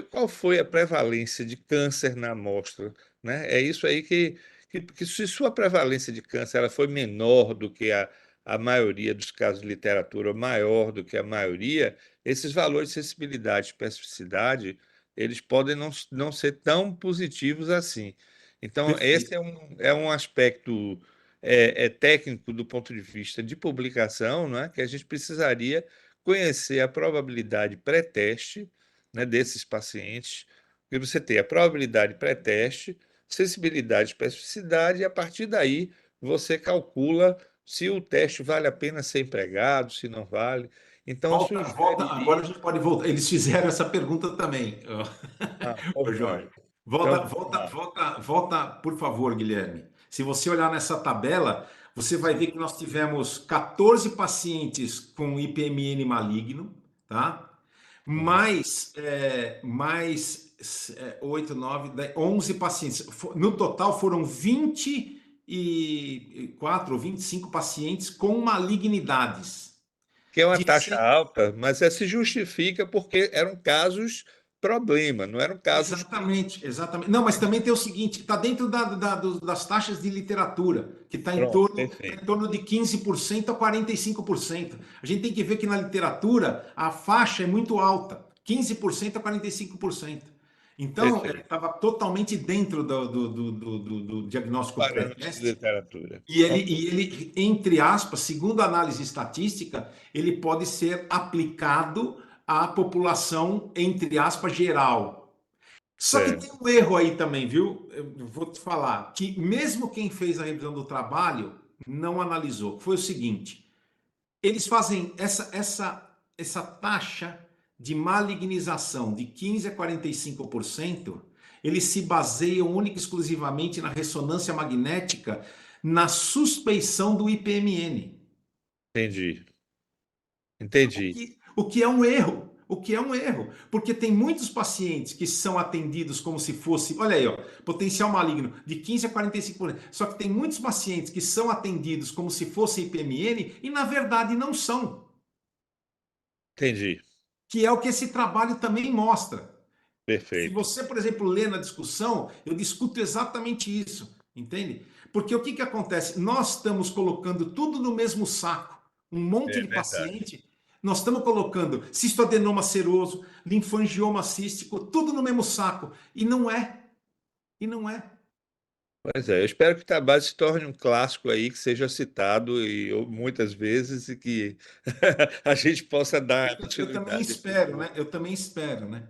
qual foi a prevalência de câncer na amostra, né? É isso aí que se sua prevalência de câncer ela foi menor do que a maioria dos casos de literatura, maior do que a maioria, esses valores de sensibilidade e especificidade, eles podem não ser tão positivos assim. Então, esse Perfeito. é um aspecto técnico do ponto de vista de publicação, não é? Que a gente precisaria conhecer a probabilidade pré-teste, né, desses pacientes, e você tem a probabilidade pré-teste, sensibilidade, especificidade, e a partir daí você calcula se o teste vale a pena ser empregado, se não vale. Então, isso Volta, agora a ingeriria. gente pode voltar. Eles fizeram essa pergunta também, Ah, ô pois não. Jorge. Então, Volta, por favor, Guilherme. Se você olhar nessa tabela, você vai ver que nós tivemos 14 pacientes com IPMN maligno, tá? uhum. Mais 8, 9, 10, 11 pacientes. No total foram 24 ou 25 pacientes com malignidades. Que é uma De taxa alta, mas se justifica porque eram casos problema, não eram casos que. Exatamente, exatamente. Não, mas também tem o seguinte, está dentro das taxas de literatura, que está em Pronto, torno, tá em perfeito, torno de 15% a 45%. A gente tem que ver que na literatura a faixa é muito alta, 15% a 45%. Então, perfeito. estava totalmente dentro do diagnóstico Parâmetros de pré-teste. literatura. E ele, Ok. e ele, entre aspas, segundo a análise estatística, ele pode ser aplicado à população, entre aspas, geral. Só que tem Certo. um erro aí também, viu? Eu vou te falar que mesmo quem fez a revisão do trabalho não analisou. Foi o seguinte: eles fazem essa taxa de malignização de 15 a 45%, eles se baseiam única e exclusivamente na ressonância magnética, na suspeição do IPMN. Entendi. O Entendi. que, o que é um erro. O que é um erro, porque tem muitos pacientes que são atendidos como se fosse, olha aí, ó, potencial maligno de 15 a 45%. Só que tem muitos pacientes que são atendidos como se fosse IPMN e na verdade não são, Entendi. que é o que esse trabalho também mostra. Se Perfeito. você, por exemplo, lê na discussão, eu discuto exatamente isso, entende? Porque o que acontece? Nós estamos colocando tudo no mesmo saco. Um monte É de verdade. paciente, nós estamos colocando cistoadenoma seroso, linfangioma cístico, tudo no mesmo saco. E não é. E não é. Pois é, eu espero que o trabalho se torne um clássico aí, que seja citado muitas vezes e que a gente possa dar Eu também continuidade a esse espero, estudo. né? Eu também espero, né?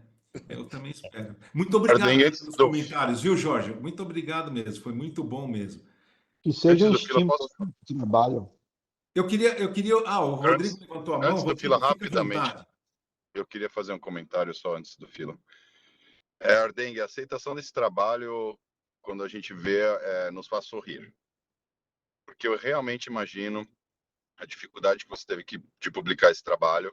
Eu também espero. Muito obrigado Ardengue, aí pelos comentários, viu, Jorge? Muito obrigado mesmo. Foi muito bom mesmo. Que seja antes um do fila, estímulo posso, para o trabalho. Eu queria. Ah, o Rodrigo antes, levantou a mão. antes do fila, Rodrigo, fica à rapidamente, vontade. eu queria fazer um comentário só antes do fila. Ardengue, a aceitação desse trabalho, quando a gente vê, nos faz sorrir. Porque eu realmente imagino a dificuldade que você teve de publicar esse trabalho,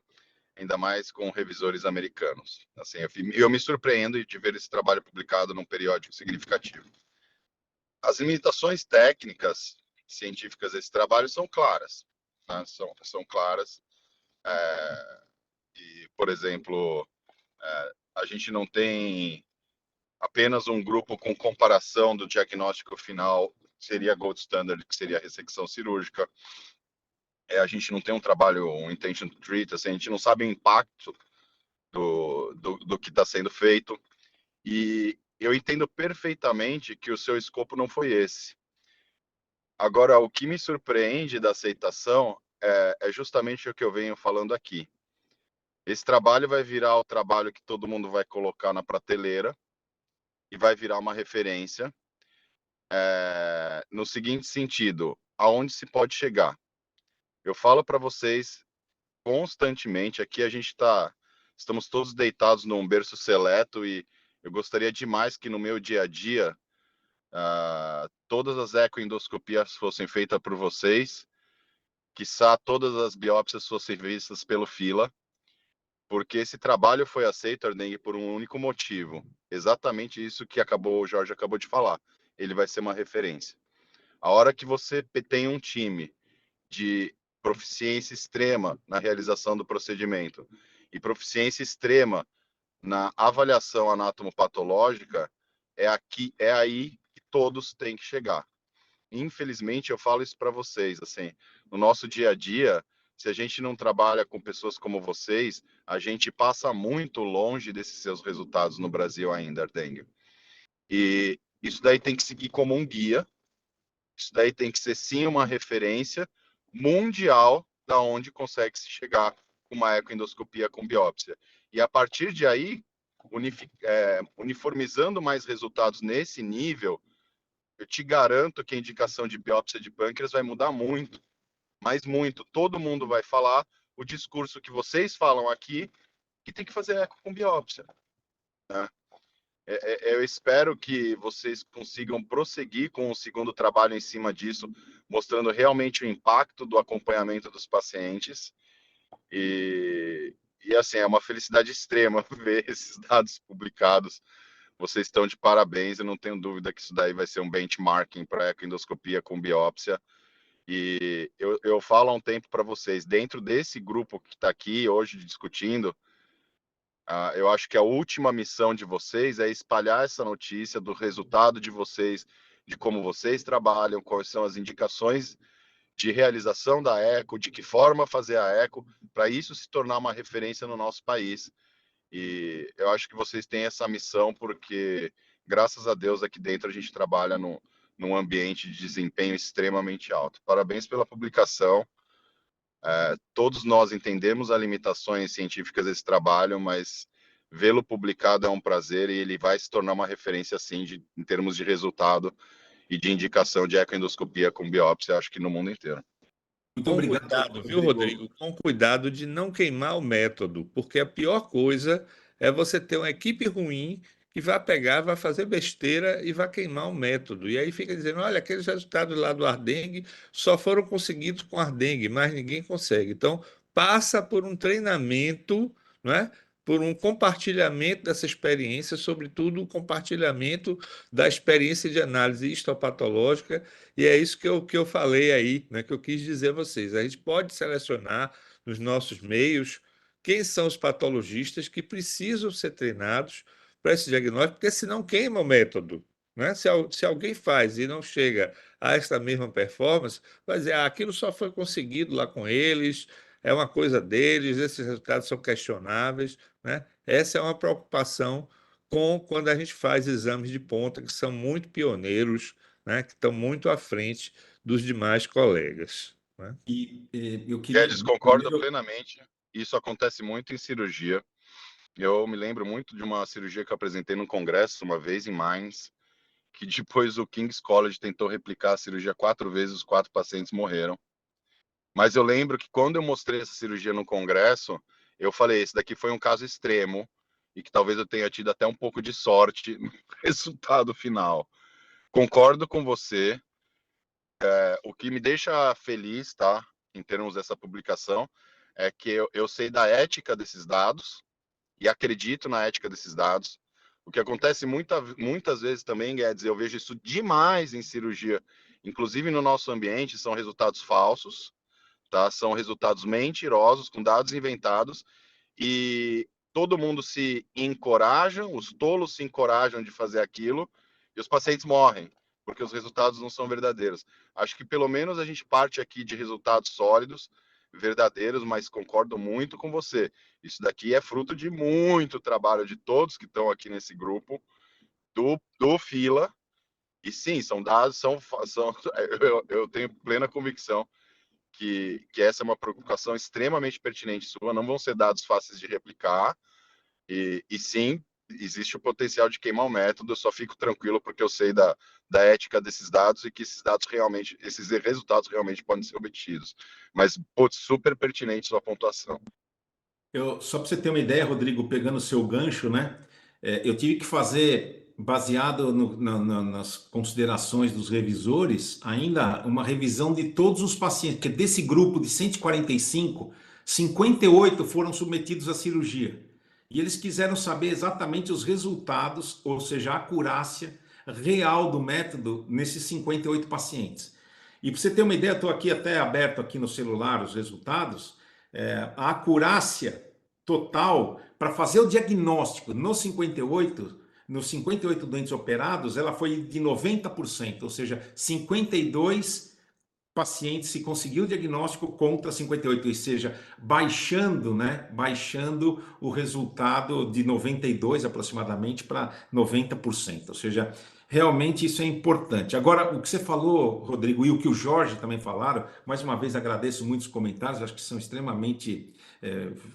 ainda mais com revisores americanos. Assim, eu me surpreendo de ver esse trabalho publicado num periódico significativo. As limitações técnicas científicas desse trabalho são claras, né? São claras. E, por exemplo, a gente não tem apenas um grupo com comparação do diagnóstico final, que seria gold standard, que seria a ressecção cirúrgica. A gente não tem um trabalho, um intention to treat, assim, a gente não sabe o impacto do que está sendo feito. E eu entendo perfeitamente que o seu escopo não foi esse. Agora, o que me surpreende da aceitação é justamente o que eu venho falando aqui. Esse trabalho vai virar o trabalho que todo mundo vai colocar na prateleira e vai virar uma referência no seguinte sentido: aonde se pode chegar. Eu falo para vocês constantemente, aqui estamos todos deitados num berço seleto e eu gostaria demais que no meu dia a dia todas as ecoendoscopias fossem feitas por vocês, quiçá todas as biópsias fossem vistas pelo fila, porque esse trabalho foi aceito, Ardengue, por um único motivo. Exatamente isso que o Jorge acabou de falar. Ele vai ser uma referência. A hora que você tem um time de proficiência extrema na realização do procedimento e proficiência extrema na avaliação anatomopatológica, é aí que todos têm que chegar. Infelizmente, eu falo isso para vocês, assim, no nosso dia a dia, se a gente não trabalha com pessoas como vocês, a gente passa muito longe desses seus resultados no Brasil ainda, Ardengue. E isso daí tem que seguir como um guia, isso daí tem que ser sim uma referência mundial da onde consegue se chegar com uma ecoendoscopia com biópsia. E a partir de aí, uniformizando mais resultados nesse nível, eu te garanto que a indicação de biópsia de pâncreas vai mudar muito, mas muito. Todo mundo vai falar o discurso que vocês falam aqui, que tem que fazer eco com biópsia, né? Eu espero que vocês consigam prosseguir com o segundo trabalho em cima disso, mostrando realmente o impacto do acompanhamento dos pacientes. E assim, é uma felicidade extrema ver esses dados publicados. Vocês estão de parabéns, eu não tenho dúvida que isso daí vai ser um benchmarking para ecoendoscopia com biópsia. E eu falo há um tempo para vocês, dentro desse grupo que está aqui hoje discutindo, eu acho que a última missão de vocês é espalhar essa notícia do resultado de vocês, de como vocês trabalham, quais são as indicações de realização da eco, de que forma fazer a eco, para isso se tornar uma referência no nosso país. E eu acho que vocês têm essa missão porque, graças a Deus, aqui dentro a gente trabalha num ambiente de desempenho extremamente alto. Parabéns pela publicação. Todos nós entendemos as limitações científicas desse trabalho, mas vê-lo publicado é um prazer e ele vai se tornar uma referência, assim, em termos de resultado e de indicação de ecoendoscopia com biópsia, acho que no mundo inteiro. Muito Com obrigado, cuidado, viu, Rodrigo. Rodrigo? Com cuidado de não queimar o método, porque a pior coisa é você ter uma equipe ruim que vai pegar, vai fazer besteira e vai queimar o método. E aí fica dizendo: olha, aqueles resultados lá do Ardengue só foram conseguidos com Ardengue, mas ninguém consegue. Então, passa por um treinamento, não é? Por um compartilhamento dessa experiência, sobretudo o compartilhamento da experiência de análise histopatológica, e é isso que eu falei aí, né, que eu quis dizer a vocês. A gente pode selecionar nos nossos meios quem são os patologistas que precisam ser treinados para esse diagnóstico, porque senão queima o método, né? Se alguém faz e não chega a essa mesma performance, vai dizer, aquilo só foi conseguido lá com eles, é uma coisa deles, esses resultados são questionáveis, né? Essa é uma preocupação quando a gente faz exames de ponta que são muito pioneiros, né? Que estão muito à frente dos demais colegas, né? E eu queria Guedes, concordo primeiro. plenamente. Isso acontece muito em cirurgia. Eu me lembro muito de uma cirurgia que eu apresentei num congresso uma vez em Mainz, que depois o King's College tentou replicar a cirurgia 4 vezes, os 4 pacientes morreram. Mas eu lembro que quando eu mostrei essa cirurgia no congresso, eu falei, esse daqui foi um caso extremo e que talvez eu tenha tido até um pouco de sorte no resultado final. Concordo com você. O que me deixa feliz, tá, em termos dessa publicação, é que eu sei da ética desses dados e acredito na ética desses dados. O que acontece muitas vezes também, Guedes, eu vejo isso demais em cirurgia, inclusive no nosso ambiente, são resultados falsos, tá? São resultados mentirosos, com dados inventados, e todo mundo se encoraja, os tolos se encorajam de fazer aquilo, e os pacientes morrem, porque os resultados não são verdadeiros. Acho que pelo menos a gente parte aqui de resultados sólidos, verdadeiros, mas concordo muito com você. Isso daqui é fruto de muito trabalho de todos que estão aqui nesse grupo, do Fila, e sim, são dados, eu tenho plena convicção que essa é uma preocupação extremamente pertinente sua, não vão ser dados fáceis de replicar, e sim, existe o potencial de queimar o método, eu só fico tranquilo porque eu sei da ética desses dados e que esses dados realmente, esses resultados realmente podem ser obtidos. Mas, putz, super pertinente sua pontuação. Só para você ter uma ideia, Rodrigo, pegando o seu gancho, né? Eu tive que fazer, baseado nas considerações dos revisores, ainda uma revisão de todos os pacientes, porque desse grupo de 145, 58 foram submetidos à cirurgia. E eles quiseram saber exatamente os resultados, ou seja, a acurácia real do método nesses 58 pacientes. E para você ter uma ideia, estou aqui até aberto aqui no celular os resultados. A acurácia total para fazer o diagnóstico nos 58 doentes operados, ela foi de 90%, ou seja, 52 pacientes se conseguiu o diagnóstico contra 58, ou seja, baixando, né, baixando o resultado de 92 aproximadamente para 90%, ou seja, realmente isso é importante. Agora, o que você falou, Rodrigo, e o que o Jorge também falaram, mais uma vez agradeço muitos comentários, acho que são extremamente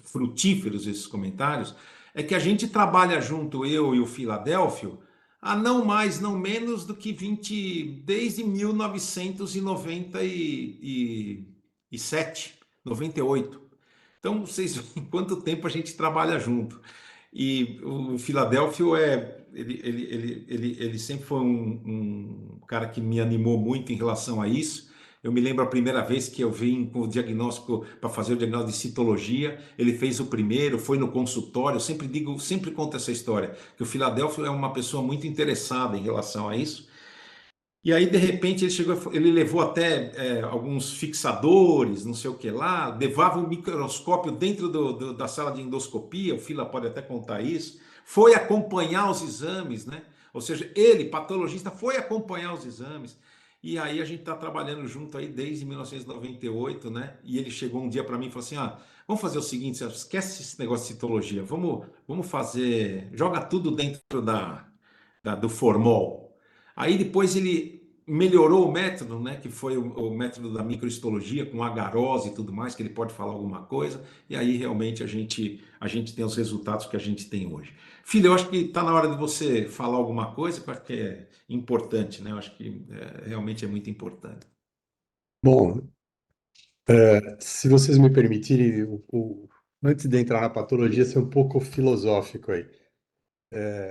frutíferos esses comentários, é que a gente trabalha junto, eu e o Filadélfio, há não mais, não menos do que desde 1997, 98. Então, vocês veem quanto tempo a gente trabalha junto. E o Filadélfio ele sempre foi um cara que me animou muito em relação a isso. Eu me lembro a primeira vez que eu vim com o diagnóstico para fazer o diagnóstico de citologia. Ele fez o primeiro, foi no consultório. Eu sempre digo, sempre conto essa história, que o Filadélfio é uma pessoa muito interessada em relação a isso. E aí, de repente, ele levou até alguns fixadores, não sei o que lá, levava um microscópio dentro da sala de endoscopia, o Fila pode até contar isso, foi acompanhar os exames, né? Ou seja, ele, patologista, foi acompanhar os exames. E aí a gente está trabalhando junto aí desde 1998, né? E ele chegou um dia para mim e falou assim: vamos fazer o seguinte, esquece esse negócio de citologia, vamos fazer, joga tudo dentro do formol. Aí depois ele melhorou o método, né, que foi o método da microhistologia com agarose e tudo mais, que ele pode falar alguma coisa, e aí realmente a gente tem os resultados que a gente tem hoje. Filho, eu acho que está na hora de você falar alguma coisa, porque é importante, né? Eu acho que realmente é muito importante. Bom, se vocês me permitirem, antes de entrar na patologia, ser um pouco filosófico aí.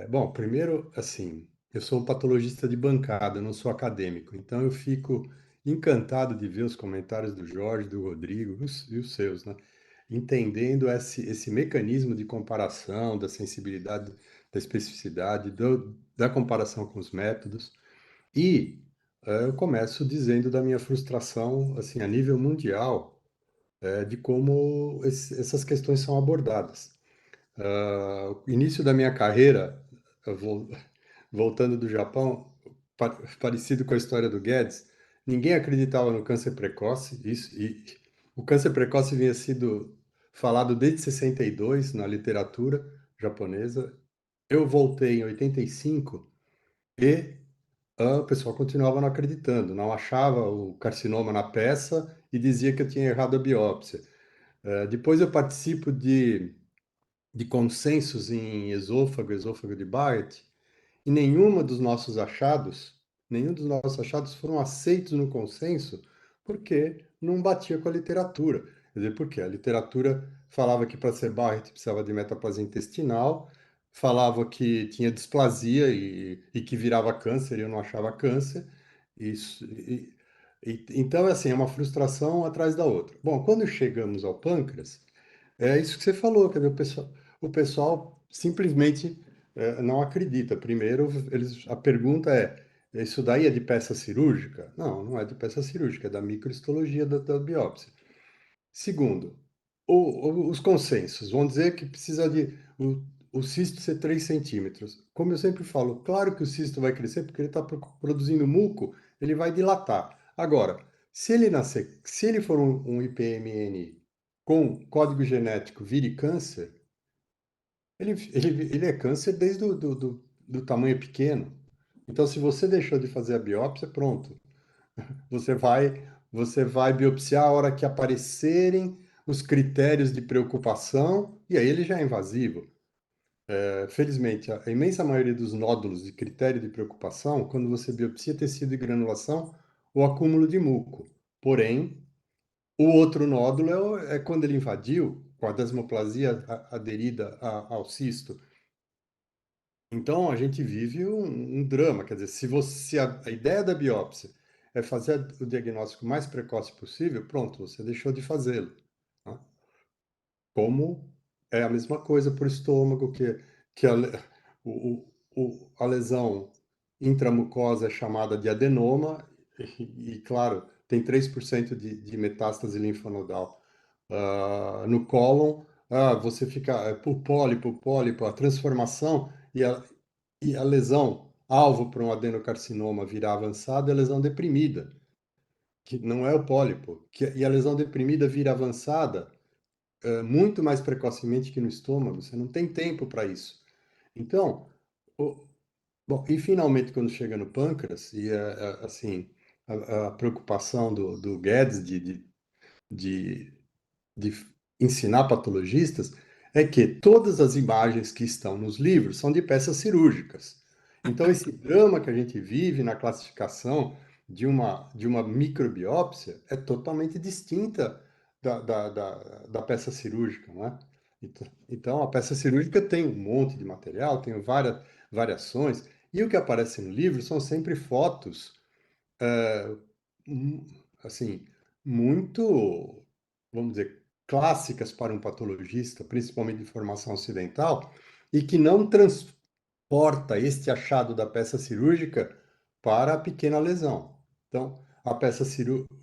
Bom, primeiro, assim, eu sou um patologista de bancada, eu não sou acadêmico, então eu fico encantado de ver os comentários do Jorge, do Rodrigo e os seus, né? Entendendo esse mecanismo de comparação, da sensibilidade, da especificidade, da comparação com os métodos. E eu começo dizendo da minha frustração, assim, a nível mundial, de como essas questões são abordadas. O início da minha carreira voltando do Japão, parecido com a história do Guedes, ninguém acreditava no câncer precoce, e o câncer precoce vinha sido falado desde 62 na literatura japonesa. Eu voltei em 85 e o pessoal continuava não acreditando, não achava o carcinoma na peça e dizia que eu tinha errado a biópsia. Depois eu participo de consensos em esôfago de Barrett, e nenhum dos nossos achados foram aceitos no consenso porque não batia com a literatura. Quer dizer, porque a literatura falava que para ser Barrett precisava de metaplasia intestinal, falava que tinha displasia e que virava câncer, e eu não achava câncer. Isso, então, assim, é uma frustração atrás da outra. Bom, quando chegamos ao pâncreas, é isso que você falou, quer dizer, o pessoal simplesmente não acredita. Primeiro, a pergunta é: isso daí é de peça cirúrgica? Não, não é de peça cirúrgica, é da microhistologia da biópsia. Segundo, os consensos vão dizer que precisa o cisto ser 3 centímetros. Como eu sempre falo, claro que o cisto vai crescer porque ele está produzindo muco, ele vai dilatar. Agora, se ele for um IPMN com código genético vire câncer, ele é câncer desde do tamanho pequeno. Então, se você deixou de fazer a biópsia, pronto. Você vai, você vai biopsiar a hora que aparecerem os critérios de preocupação, e aí ele já é invasivo. Felizmente, a imensa maioria dos nódulos de critério de preocupação, quando você biopsia tecido de granulação, o acúmulo de muco. Porém, o outro nódulo é quando ele invadiu, com a desmoplasia aderida ao cisto. Então, a gente vive um drama. Quer dizer, se a ideia da biópsia é fazer o diagnóstico mais precoce possível, pronto, você deixou de fazê-lo. Né? Como é a mesma coisa para o estômago, que a lesão intramucosa é chamada de adenoma, claro, tem 3% de metástase linfonodal. No cólon, você fica por pólipo, a transformação e a lesão alvo para um adenocarcinoma virar avançado é a lesão deprimida, que não é o pólipo, e a lesão deprimida vira avançada muito mais precocemente que no estômago, você não tem tempo para isso. Então, bom, e finalmente quando chega no pâncreas, e assim, a preocupação do Guedes de de ensinar patologistas é que todas as imagens que estão nos livros são de peças cirúrgicas. Então, esse drama que a gente vive na classificação de uma microbiópsia é totalmente distinta da peça cirúrgica, não é? Então, a peça cirúrgica tem um monte de material, tem várias variações, e o que aparece no livro são sempre fotos, eh, assim, muito, vamos dizer, clássicas para um patologista, principalmente de formação ocidental, e que não transporta este achado da peça cirúrgica para a pequena lesão. Então, a peça cirúrgica,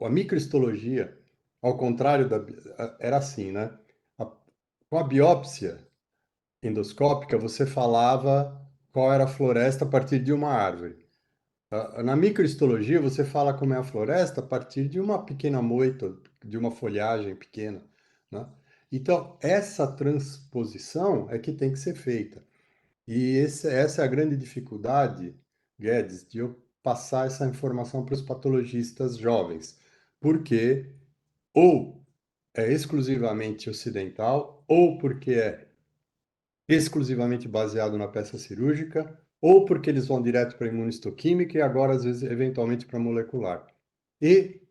a microhistologia, ao contrário era assim, né? A, com a biópsia endoscópica, você falava qual era a floresta a partir de uma árvore. Na microhistologia, você fala como é a floresta a partir de uma pequena moita, de uma folhagem pequena, né? Então, essa transposição é que tem que ser feita. E essa é a grande dificuldade, Guedes, de eu passar essa informação para os patologistas jovens, porque ou é exclusivamente ocidental, ou porque é exclusivamente baseado na peça cirúrgica, ou porque eles vão direto para a imunistoquímica e agora, às vezes, eventualmente para molecular. E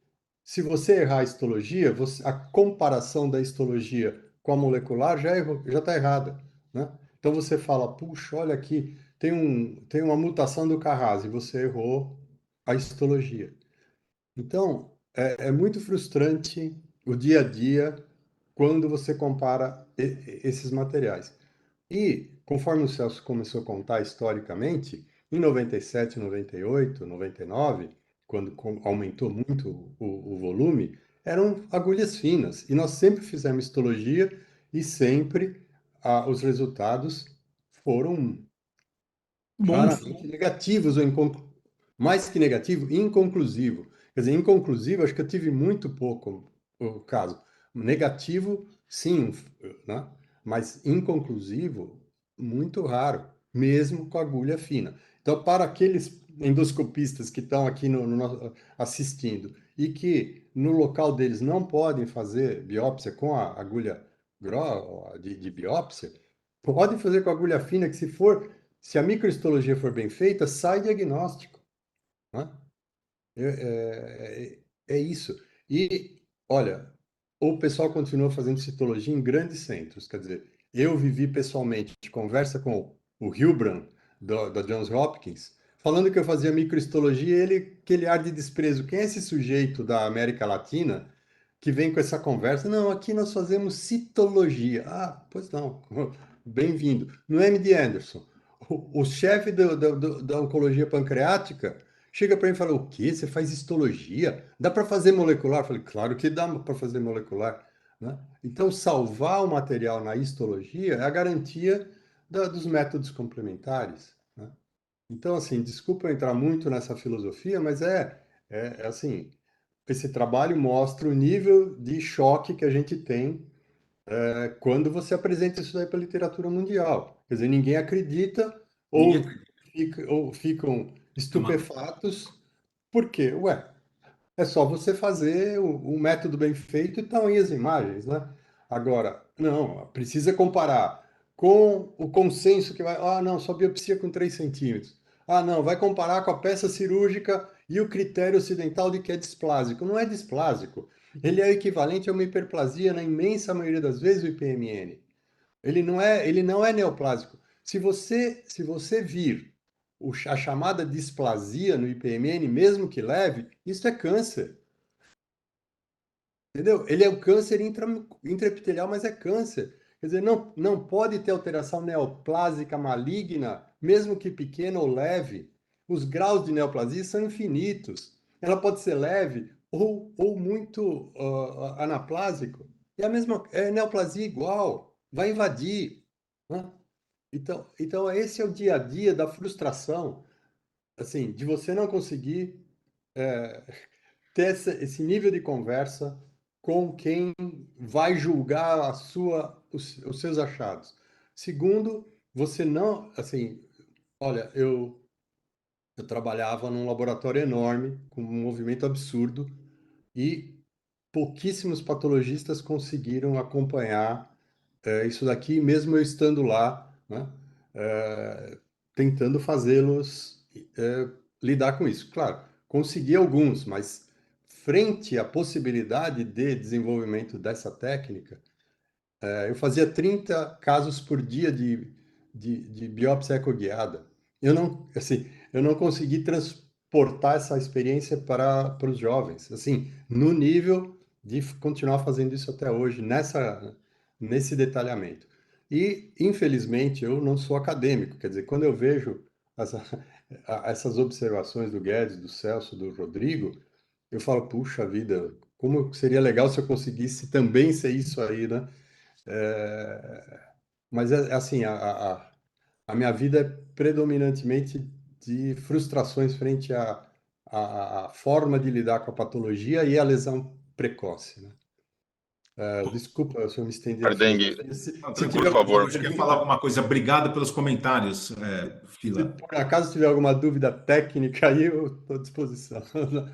se você errar a histologia, a comparação da histologia com a molecular já está errada, né? Então você fala, puxa, olha aqui, tem uma mutação do Carrasa e você errou a histologia. Então, é muito frustrante o dia a dia quando você compara esses materiais. E, conforme o Celso começou a contar historicamente, em 97, 98, 99, quando aumentou muito o volume, eram agulhas finas. E nós sempre fizemos histologia e sempre os resultados foram Bons. claramente negativos, ou mais que negativo, inconclusivo. Quer dizer, inconclusivo, acho que eu tive muito pouco o caso. Negativo, sim, né? Mas inconclusivo, muito raro, mesmo com agulha fina. Então, para aqueles endoscopistas que estão aqui assistindo e que no local deles não podem fazer biópsia com a agulha de biópsia, podem fazer com a agulha fina, que se a microhistologia for bem feita, sai diagnóstico, né? É isso. E, olha, o pessoal continua fazendo citologia em grandes centros. Quer dizer, eu vivi pessoalmente conversa com o Hilbrand, da Johns Hopkins, falando que eu fazia microhistologia, aquele ar de desprezo. Quem é esse sujeito da América Latina que vem com essa conversa? Não, aqui nós fazemos citologia. Ah, pois não. Bem-vindo. No MD Anderson, o chefe da oncologia pancreática chega para mim e fala: o quê? Você faz histologia? Dá para fazer molecular? Eu falei: claro que dá para fazer molecular, né? Então, salvar o material na histologia é a garantia dos métodos complementares, né? Então, assim, desculpa eu entrar muito nessa filosofia, mas assim, esse trabalho mostra o nível de choque que a gente tem quando você apresenta isso daí para a literatura mundial. Quer dizer, ninguém acredita Ninguém ou, acredita. ou ficam É uma- estupefatos. Por quê? Ué, é só você fazer o método bem feito e estão aí as imagens, né? Agora, não, precisa comparar com o consenso que vai. Ah, não, só biopsia com 3 centímetros. Ah, não, vai comparar com a peça cirúrgica e o critério ocidental de que é displásico. Não é displásico. Ele é equivalente a uma hiperplasia, na imensa maioria das vezes, o IPMN. Ele não é neoplásico. Se você vir a chamada displasia no IPMN, mesmo que leve, isso é câncer. Entendeu? Ele é um câncer intraepitelial, mas é câncer. Quer dizer, não pode ter alteração neoplásica maligna, mesmo que pequena ou leve. Os graus de neoplasia são infinitos. Ela pode ser leve ou muito anaplásico. É neoplasia igual, vai invadir, né? Então, esse é o dia a dia da frustração, assim, de você não conseguir ter esse nível de conversa com quem vai julgar os seus achados. Segundo, você não, assim, olha, eu trabalhava num laboratório enorme, com um movimento absurdo, e pouquíssimos patologistas conseguiram acompanhar isso daqui, mesmo eu estando lá, né, é, tentando fazê-los lidar com isso. Claro, consegui alguns, mas frente à possibilidade de desenvolvimento dessa técnica, eu fazia 30 casos por dia de biópsia ecoguiada. Eu não consegui transportar essa experiência para os jovens, assim, no nível de continuar fazendo isso até hoje, nesse detalhamento. E, infelizmente, eu não sou acadêmico, quer dizer, quando eu vejo essa- essas observações do Guedes, do Celso, do Rodrigo, eu falo: puxa vida, como seria legal se eu conseguisse também ser isso aí, né? Mas é assim, a minha vida é predominantemente de frustrações frente à forma de lidar com a patologia e a lesão precoce, né? Desculpa se eu me estendi na Ardengue, filosofia. Não, Se por tiver tranquilo, alguma favor. Rodrigo. Acho que ia falar pergunta, alguma coisa. Obrigado pelos comentários, se Fila. por acaso tiver alguma dúvida técnica, aí eu estou à disposição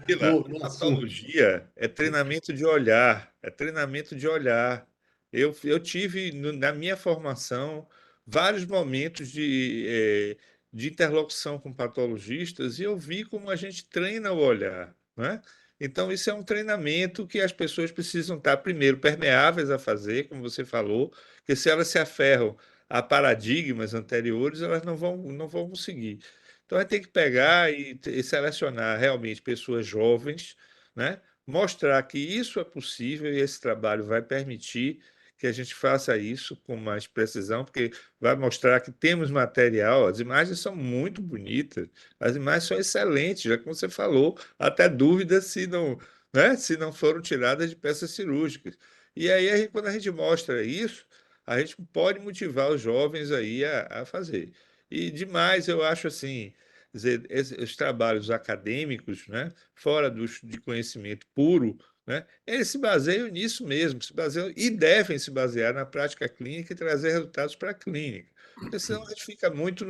Pila, no assunto. patologia é treinamento de olhar, é treinamento de olhar. Eu tive na minha formação vários momentos de interlocução com patologistas e eu vi como a gente treina o olhar, né? Então, isso é um treinamento que as pessoas precisam estar, primeiro, permeáveis a fazer, como você falou, porque se elas se aferram a paradigmas anteriores, elas não vão conseguir. Então, a gente tem que pegar e selecionar realmente pessoas jovens, né? Mostrar que isso é possível e esse trabalho vai permitir que a gente faça isso com mais precisão, porque vai mostrar que temos material, as imagens são muito bonitas, as imagens são excelentes, já como você falou, até dúvida se não, né, se não foram tiradas de peças cirúrgicas. E aí, quando a gente mostra isso, a gente pode motivar os jovens aí a fazer. E demais, eu acho assim, quer dizer, os trabalhos acadêmicos, né, fora de conhecimento puro, né, eles se baseiam nisso mesmo, se baseiam e devem se basear na prática clínica e trazer resultados para a clínica. Porque senão a gente fica muito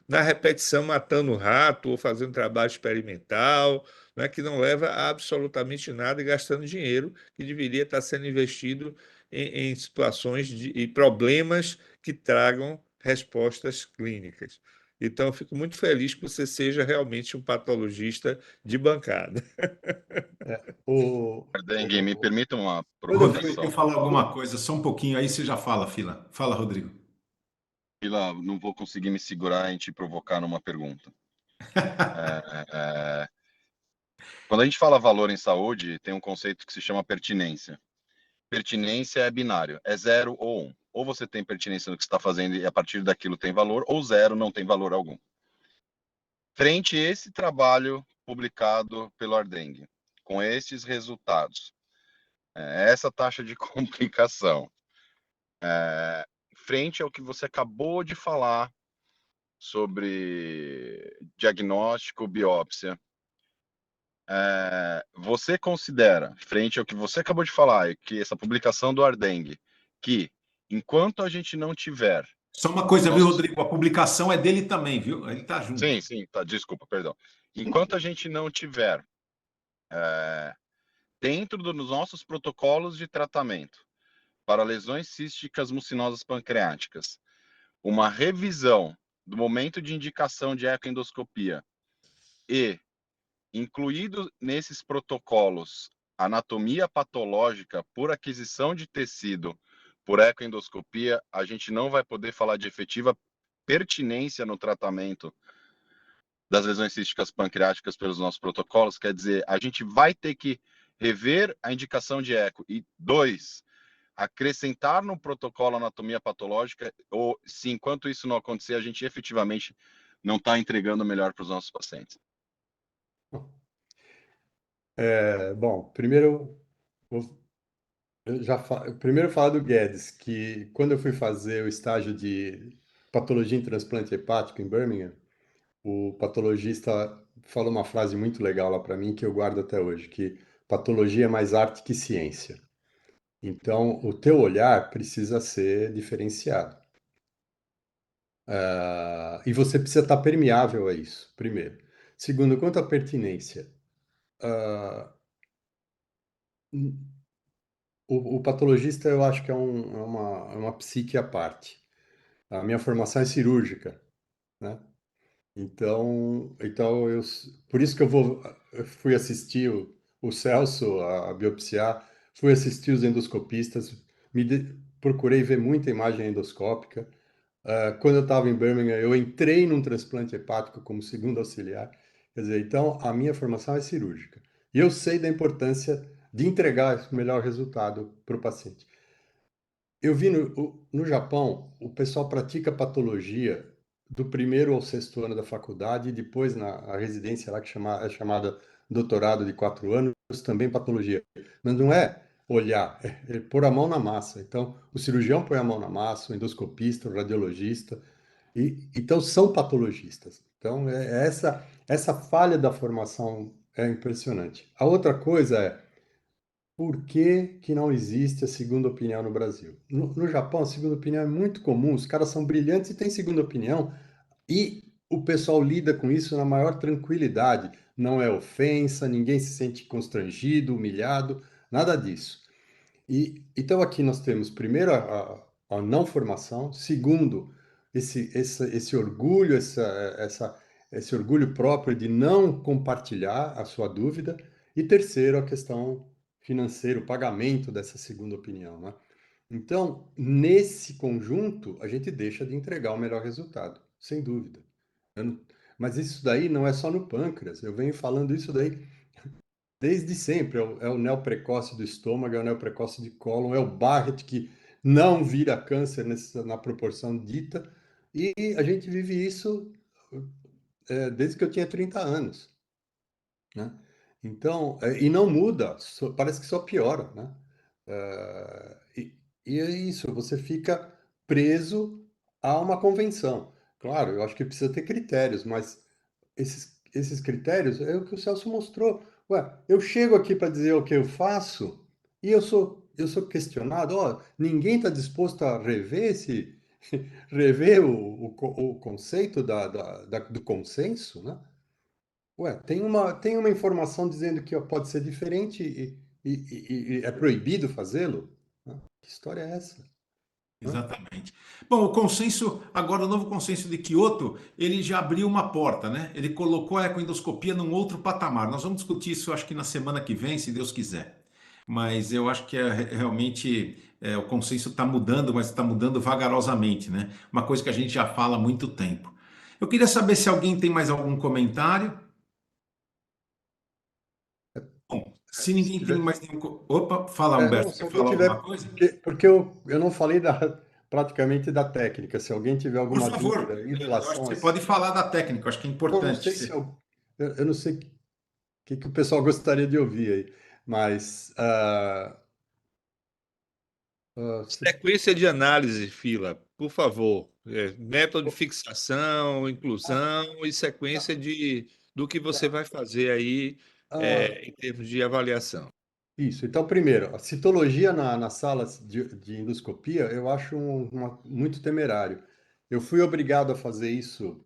na repetição, matando o rato ou fazendo trabalho experimental, né, que não leva a absolutamente nada e gastando dinheiro que deveria estar sendo investido em situações e problemas que tragam respostas clínicas. Então, eu fico muito feliz que você seja realmente um patologista de bancada. O, Dengue, me o, permita uma Rodrigo, quer provocação. falar alguma coisa? Só um pouquinho, aí você já fala, Fila. Fala, Rodrigo. Vila, não vou conseguir me segurar em te provocar numa pergunta. É, é, quando a gente fala valor em saúde, tem um conceito que se chama pertinência. Pertinência é binário, é 0 ou 1. Ou você tem pertinência no que você está fazendo e a partir daquilo tem valor, ou 0 não tem valor algum. Frente a esse trabalho publicado pelo Ardeng, com esses resultados, essa taxa de complicação, frente ao que você acabou de falar sobre diagnóstico, biópsia, você considera, frente ao que você acabou de falar, que essa publicação do Ardeng, que enquanto a gente não tiver Só uma coisa, viu, nossos... Rodrigo? A publicação é dele também, viu? Ele tá junto. Sim, sim, tá, desculpa, perdão. Enquanto a gente não tiver dentro dos nossos protocolos de tratamento para lesões císticas mucinosas pancreáticas, uma revisão do momento de indicação de ecoendoscopia e incluído nesses protocolos anatomia patológica por aquisição de tecido por ecoendoscopia, a gente não vai poder falar de efetiva pertinência no tratamento das lesões císticas pancreáticas pelos nossos protocolos. Quer dizer, a gente vai ter que rever a indicação de eco. E dois, acrescentar no protocolo anatomia patológica, ou se enquanto isso não acontecer, a gente efetivamente não está entregando o melhor para os nossos pacientes. bom, primeiro primeiro falar do Guedes, que quando eu fui fazer o estágio de patologia em transplante hepático em Birmingham, o patologista falou uma frase muito legal lá para mim que eu guardo até hoje, que patologia é mais arte que ciência. Então, o teu olhar precisa ser diferenciado. E você precisa estar permeável a isso, primeiro. Segundo, quanto à pertinência, ah, o patologista eu acho que é uma psique à parte. A minha formação é cirúrgica, né? Então por isso que eu fui assistir o Celso a biopsiar, fui assistir os endoscopistas, procurei ver muita imagem endoscópica. Quando eu estava em Birmingham, eu entrei num transplante hepático como segundo auxiliar. Quer dizer, então a minha formação é cirúrgica. E eu sei da importância de entregar o melhor resultado para o paciente. Eu vi no Japão, o pessoal pratica patologia do primeiro ao sexto ano da faculdade e depois na a residência lá que é chamada doutorado de 4 anos, também patologia. Mas não é olhar, é pôr a mão na massa. Então, o cirurgião põe a mão na massa, o endoscopista, o radiologista, então são patologistas. Então, essa falha da formação é impressionante. A outra coisa é por que que não existe a segunda opinião no Brasil? No Japão, a segunda opinião é muito comum, os caras são brilhantes e têm segunda opinião, e o pessoal lida com isso na maior tranquilidade. Não é ofensa, ninguém se sente constrangido, humilhado, nada disso. Então aqui nós temos, primeiro, a não formação, segundo, esse orgulho, esse orgulho próprio de não compartilhar a sua dúvida, e terceiro, a questão financeira, o pagamento dessa segunda opinião, né? Então, nesse conjunto, a gente deixa de entregar o melhor resultado, sem dúvida. Mas isso daí não é só no pâncreas, eu venho falando isso daí desde sempre. É o neo precoce do estômago, é o neo precoce de cólon, é o Barrett que não vira câncer na proporção dita, e a gente vive isso desde que eu tinha 30 anos, né? Então, e não muda, parece que só piora, né? E é isso, você fica preso a uma convenção. Claro, eu acho que precisa ter critérios, mas esses critérios é o que o Celso mostrou. Ué, eu chego aqui para dizer o que eu faço e eu sou questionado. Ó, ninguém está disposto a rever rever o conceito do consenso, né? Ué, tem uma informação dizendo que pode ser diferente e é proibido fazê-lo? Né? Que história é essa? Né? Exatamente. Bom, o consenso, agora o novo consenso de Kyoto, ele já abriu uma porta, né? Ele colocou a ecoendoscopia num outro patamar. Nós vamos discutir isso, acho que na semana que vem, se Deus quiser. Mas eu acho que realmente o consenso está mudando, mas está mudando vagarosamente, né? Uma coisa que a gente já fala há muito tempo. Eu queria saber se alguém tem mais algum comentário. Bom, se Se ninguém tem tiver, mais nenhum. Opa, fala, não, Humberto, se quer alguém falar tiver, alguma coisa? porque eu não falei praticamente da técnica. Se alguém tiver Por alguma favor, dúvida em eu acho relação que a você isso, pode falar da técnica, eu acho que é eu não importante. sei se eu não sei o que o pessoal gostaria de ouvir aí, mas se Sequência de análise, fila, por favor. Método de fixação, inclusão e sequência do que você vai fazer aí ah, em termos de avaliação. isso. Então, primeiro, a citologia na sala de endoscopia eu acho muito temerário. Eu fui obrigado a fazer isso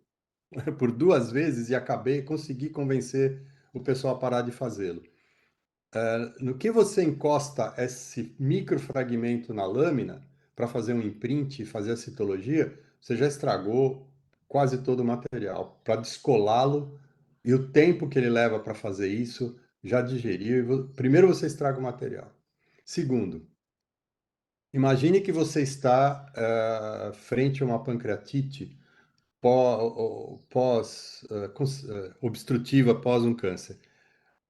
por 2 vezes e consegui convencer o pessoal a parar de fazê-lo. No que você encosta esse microfragmento na lâmina para fazer um imprint e fazer a citologia, você já estragou quase todo o material. Para descolá-lo e o tempo que ele leva para fazer isso, já digeriu. Primeiro você estraga o material. Segundo, imagine que você está frente a uma pancreatite obstrutiva após um câncer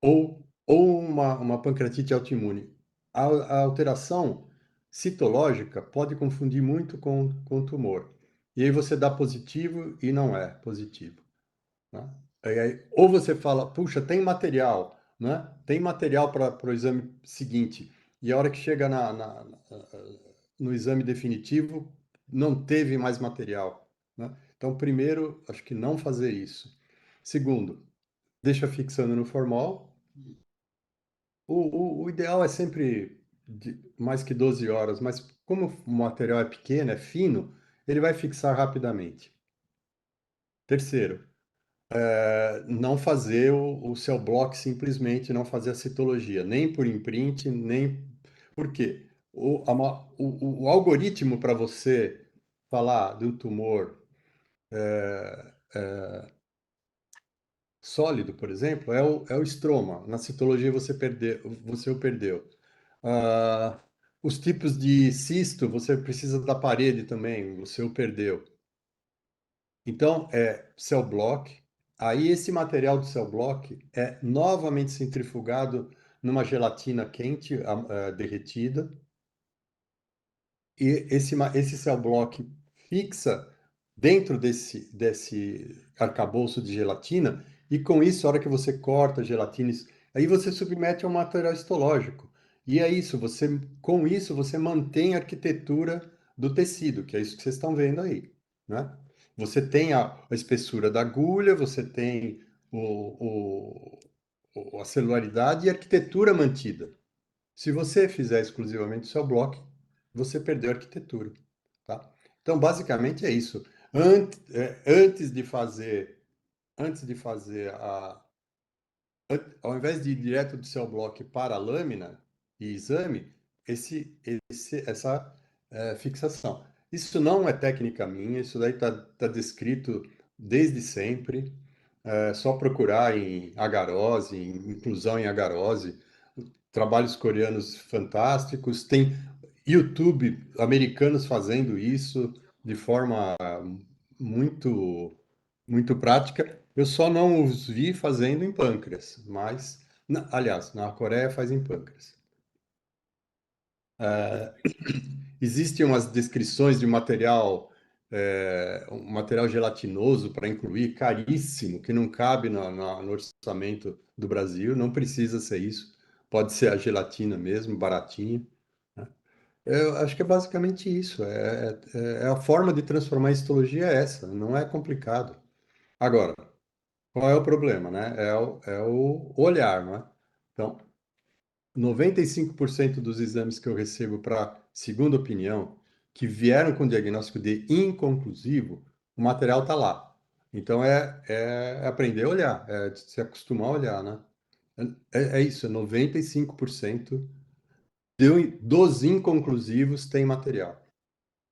ou uma pancreatite autoimune. A alteração citológica pode confundir muito com tumor. E aí você dá positivo e não é positivo. Né? Ou você fala, puxa, tem material, né? Tem material para o exame seguinte. E a hora que chega no exame definitivo, não teve mais material. Né? Então, primeiro, acho que não fazer isso. Segundo, deixa fixando no formol. O ideal é sempre mais que 12 horas, mas como o material é pequeno, é fino, ele vai fixar rapidamente. Terceiro, não fazer o cell block simplesmente, não fazer a citologia, nem por imprint, nem... Por quê? O algoritmo para você falar do tumor sólido, por exemplo, é o estroma. Na citologia você o perdeu. Ah, os tipos de cisto, você precisa da parede também, você o perdeu. Então, é cell block. Aí, esse material do cell block é novamente centrifugado numa gelatina quente, derretida. E esse cell block fixa dentro desse arcabouço de gelatina, e com isso, a hora que você corta a gelatina, aí você submete a um material histológico. E é isso, com isso você mantém a arquitetura do tecido, que é isso que vocês estão vendo aí, né? Você tem a espessura da agulha, você tem a celularidade e a arquitetura mantida. Se você fizer exclusivamente o seu bloco, você perdeu a arquitetura, tá? Então, basicamente é isso. Antes de fazer, ao invés de ir direto do seu bloco para a lâmina e exame, essa fixação. Isso não é técnica minha, isso daí tá descrito desde sempre. É só procurar em agarose, em inclusão em agarose, trabalhos coreanos fantásticos, tem YouTube americanos fazendo isso de forma muito muito prática. Eu só não os vi fazendo em pâncreas, mas aliás, na Coreia faz em pâncreas. Existem umas descrições de um material gelatinoso para incluir, caríssimo, que não cabe no orçamento do Brasil, não precisa ser isso, pode ser a gelatina mesmo, baratinha, né? Eu acho que é basicamente isso. É a forma de transformar a histologia é essa, não é complicado. Agora, qual é o problema, né? É o olhar, não é? Então, 95% dos exames que eu recebo para segunda opinião, que vieram com diagnóstico de inconclusivo, o material está lá. Então, é aprender a olhar, é se acostumar a olhar, né? É isso, 95% dos inconclusivos tem material.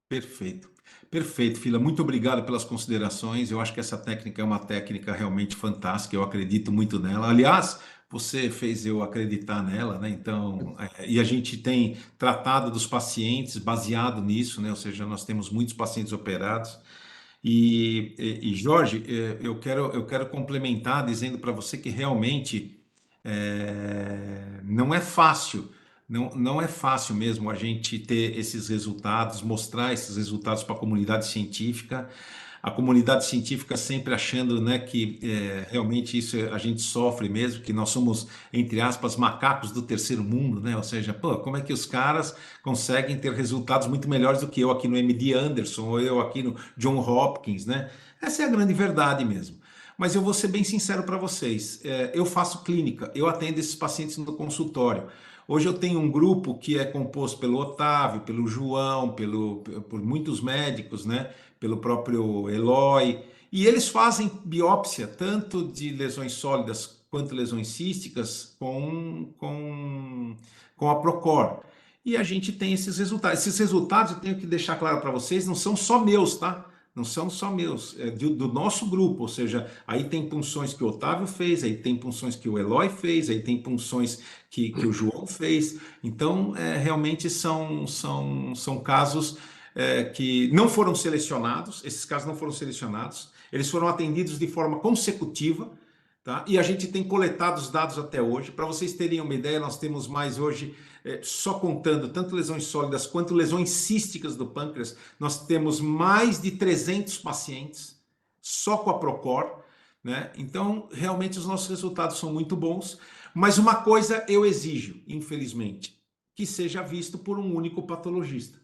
Perfeito. Perfeito, Fila. Muito obrigado pelas considerações. Eu acho que essa técnica é uma técnica realmente fantástica. Eu acredito muito nela. Aliás, você fez eu acreditar nela, né? Então, e a gente tem tratado dos pacientes baseado nisso, né? Ou seja, nós temos muitos pacientes operados. Jorge, eu quero complementar dizendo para você que realmente não é fácil, não é fácil mesmo a gente ter esses resultados, mostrar esses resultados para a comunidade científica. A comunidade científica sempre achando, né, que realmente isso a gente sofre mesmo, que nós somos, entre aspas, macacos do terceiro mundo, né? Ou seja, pô, como é que os caras conseguem ter resultados muito melhores do que eu aqui no MD Anderson ou eu aqui no John Hopkins, né? Essa é a grande verdade mesmo. Mas eu vou ser bem sincero para vocês. Eu faço clínica, eu atendo esses pacientes no consultório. Hoje eu tenho um grupo que é composto pelo Otávio, pelo João, por muitos médicos, né? Pelo próprio Eloy. E eles fazem biópsia tanto de lesões sólidas quanto lesões císticas com a Procor. E a gente tem esses resultados. Esses resultados, eu tenho que deixar claro para vocês, não são só meus, tá? Não são só meus, é do nosso grupo, ou seja, aí tem punções que o Otávio fez, aí tem punções que o Eloy fez, aí tem punções que o João fez. Então, realmente são casos que não foram selecionados, esses casos não foram selecionados, eles foram atendidos de forma consecutiva, tá? E a gente tem coletado os dados até hoje. Para vocês terem uma ideia, nós temos mais hoje, só contando tanto lesões sólidas quanto lesões císticas do pâncreas, nós temos mais de 300 pacientes só com a Procor, né? Então, realmente os nossos resultados são muito bons, mas uma coisa eu exijo, infelizmente, que seja visto por um único patologista.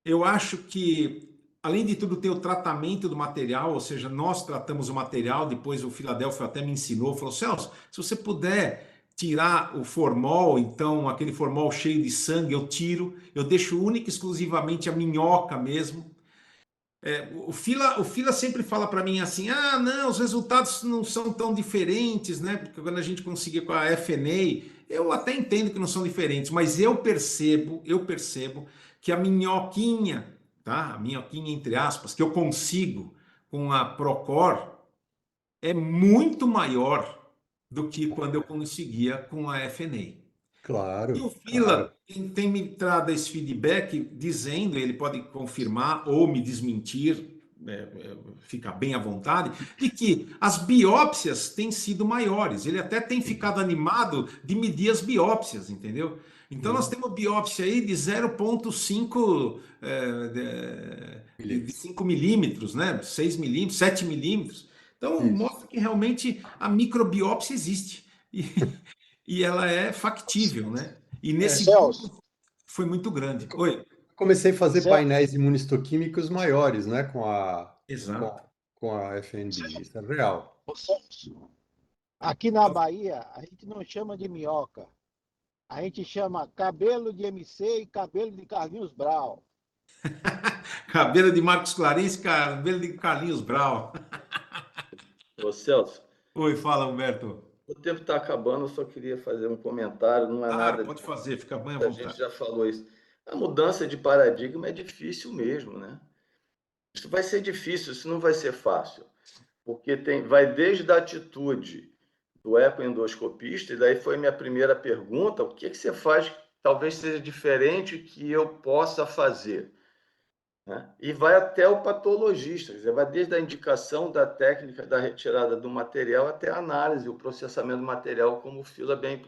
Eu acho que, além de tudo, ter o tratamento do material, ou seja, nós tratamos o material, depois o Filadélfia até me ensinou, falou, Celso, se você puder tirar o formol, então aquele formol cheio de sangue, eu tiro, eu deixo única e exclusivamente a minhoca mesmo. O Fila sempre fala para mim assim, ah, não, os resultados não são tão diferentes, né? Porque quando a gente conseguia com a FNA, eu até entendo que não são diferentes, mas eu percebo que a minhoquinha, tá? A minhoquinha entre aspas, que eu consigo com a Procor é muito maior do que quando eu conseguia com a FNA. E o Claro, claro. Fila tem me dado esse feedback dizendo, ele pode confirmar ou me desmentir, fica bem à vontade, de que as biópsias têm sido maiores. Ele até tem ficado animado de medir as biópsias, entendeu? Então nós temos biópsia aí de 0,5 de 5 milímetros, né? 6 milímetros, 7 milímetros. Então Isso. mostra que realmente a microbiópsia existe. E ela é factível, né? E É, nesse Celso, grupo foi muito grande. Oi, comecei a fazer Celso, painéis imunistoquímicos maiores, né, exato. com a FNB. Isso é real. ô, Celso, aqui na Bahia, a gente não chama de minhoca. A gente chama cabelo de MC e cabelo de Carlinhos Brau. Cabelo de Marcos Clarice, cabelo de Carlinhos Brau. Ô, Celso, Oi, fala, Humberto. o tempo está acabando, eu só queria fazer um comentário, não é Claro, nada, pode fazer, fica bem à a gente vontade. já falou isso. A mudança de paradigma é difícil mesmo, né? Isso vai ser difícil, isso não vai ser fácil, porque vai desde a atitude do ecoendoscopista, e daí foi minha primeira pergunta, o que você faz que talvez seja diferente que eu possa fazer? Né? E vai até o patologista, quer dizer, vai desde a indicação da técnica da retirada do material até a análise, o processamento do material, como o Fila bem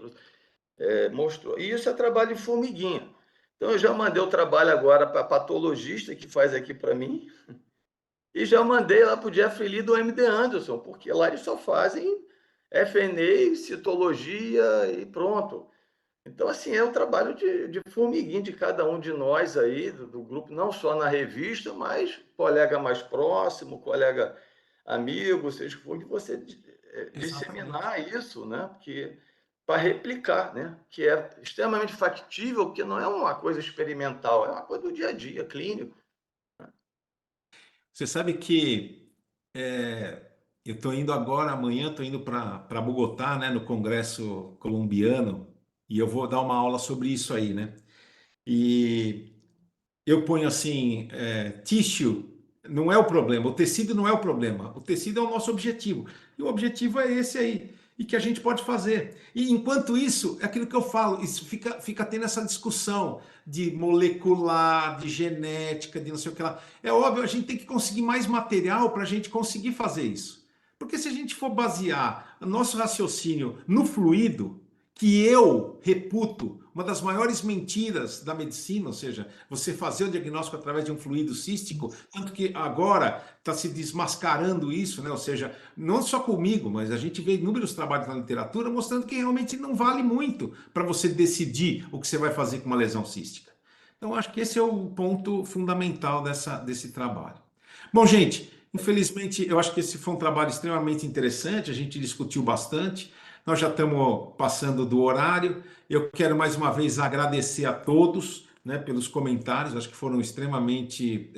mostrou. E isso é trabalho de formiguinha. Então, eu já mandei o trabalho agora para a patologista, que faz aqui para mim, e já mandei lá para o Jeffrey Lee do MD Anderson, porque lá eles só fazem FNA, citologia e pronto. Então, assim, é um trabalho de formiguinha de cada um de nós aí, do grupo, não só na revista, mas colega mais próximo, colega amigo, seja o que for, de você Exatamente. disseminar isso, né? Porque para replicar, né? Que é extremamente factível, porque não é uma coisa experimental, é uma coisa do dia a dia, clínico. Você sabe que eu estou indo agora, amanhã, estou indo para Bogotá, né, no Congresso Colombiano, e eu vou dar uma aula sobre isso aí, né? E eu ponho assim, tissue não é o problema, o tecido não é o problema, o tecido é o nosso objetivo. E o objetivo é esse aí, e que a gente pode fazer. E enquanto isso, é aquilo que eu falo, isso fica tendo essa discussão de molecular, de genética, de não sei o que lá. É óbvio, a gente tem que conseguir mais material para a gente conseguir fazer isso. Porque se a gente for basear o nosso raciocínio no fluido, que eu reputo uma das maiores mentiras da medicina, ou seja, você fazer o diagnóstico através de um fluido cístico, tanto que agora está se desmascarando isso, né? Ou seja, não só comigo, mas a gente vê inúmeros trabalhos na literatura mostrando que realmente não vale muito para você decidir o que você vai fazer com uma lesão cística. Então, acho que esse é o ponto fundamental desse trabalho. Bom, gente, infelizmente, eu acho que esse foi um trabalho extremamente interessante, a gente discutiu bastante. Nós já estamos passando do horário. Eu quero mais uma vez agradecer a todos, né, pelos comentários, acho que foram extremamente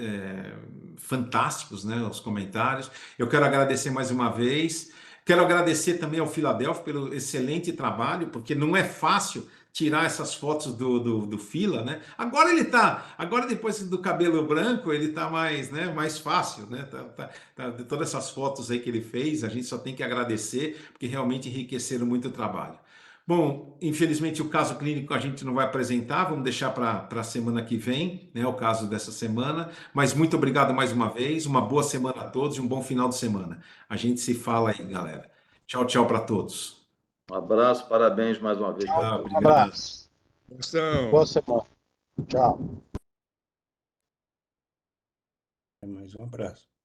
fantásticos, né, os comentários. Eu quero agradecer mais uma vez. Quero agradecer também ao Filadélfio pelo excelente trabalho, porque não é fácil tirar essas fotos do Fila, né? Agora depois do cabelo branco, ele tá mais, né, mais fácil, né? Todas essas fotos aí que ele fez, a gente só tem que agradecer, porque realmente enriqueceram muito o trabalho. Bom, infelizmente o caso clínico a gente não vai apresentar, vamos deixar para a semana que vem, né, o caso dessa semana, mas muito obrigado mais uma vez, uma boa semana a todos e um bom final de semana. A gente se fala aí, galera. Tchau, tchau para todos. Um abraço, parabéns mais uma vez para Tchau, todos. Um obrigado. abraço. Boa semana. Tchau. Mais um abraço.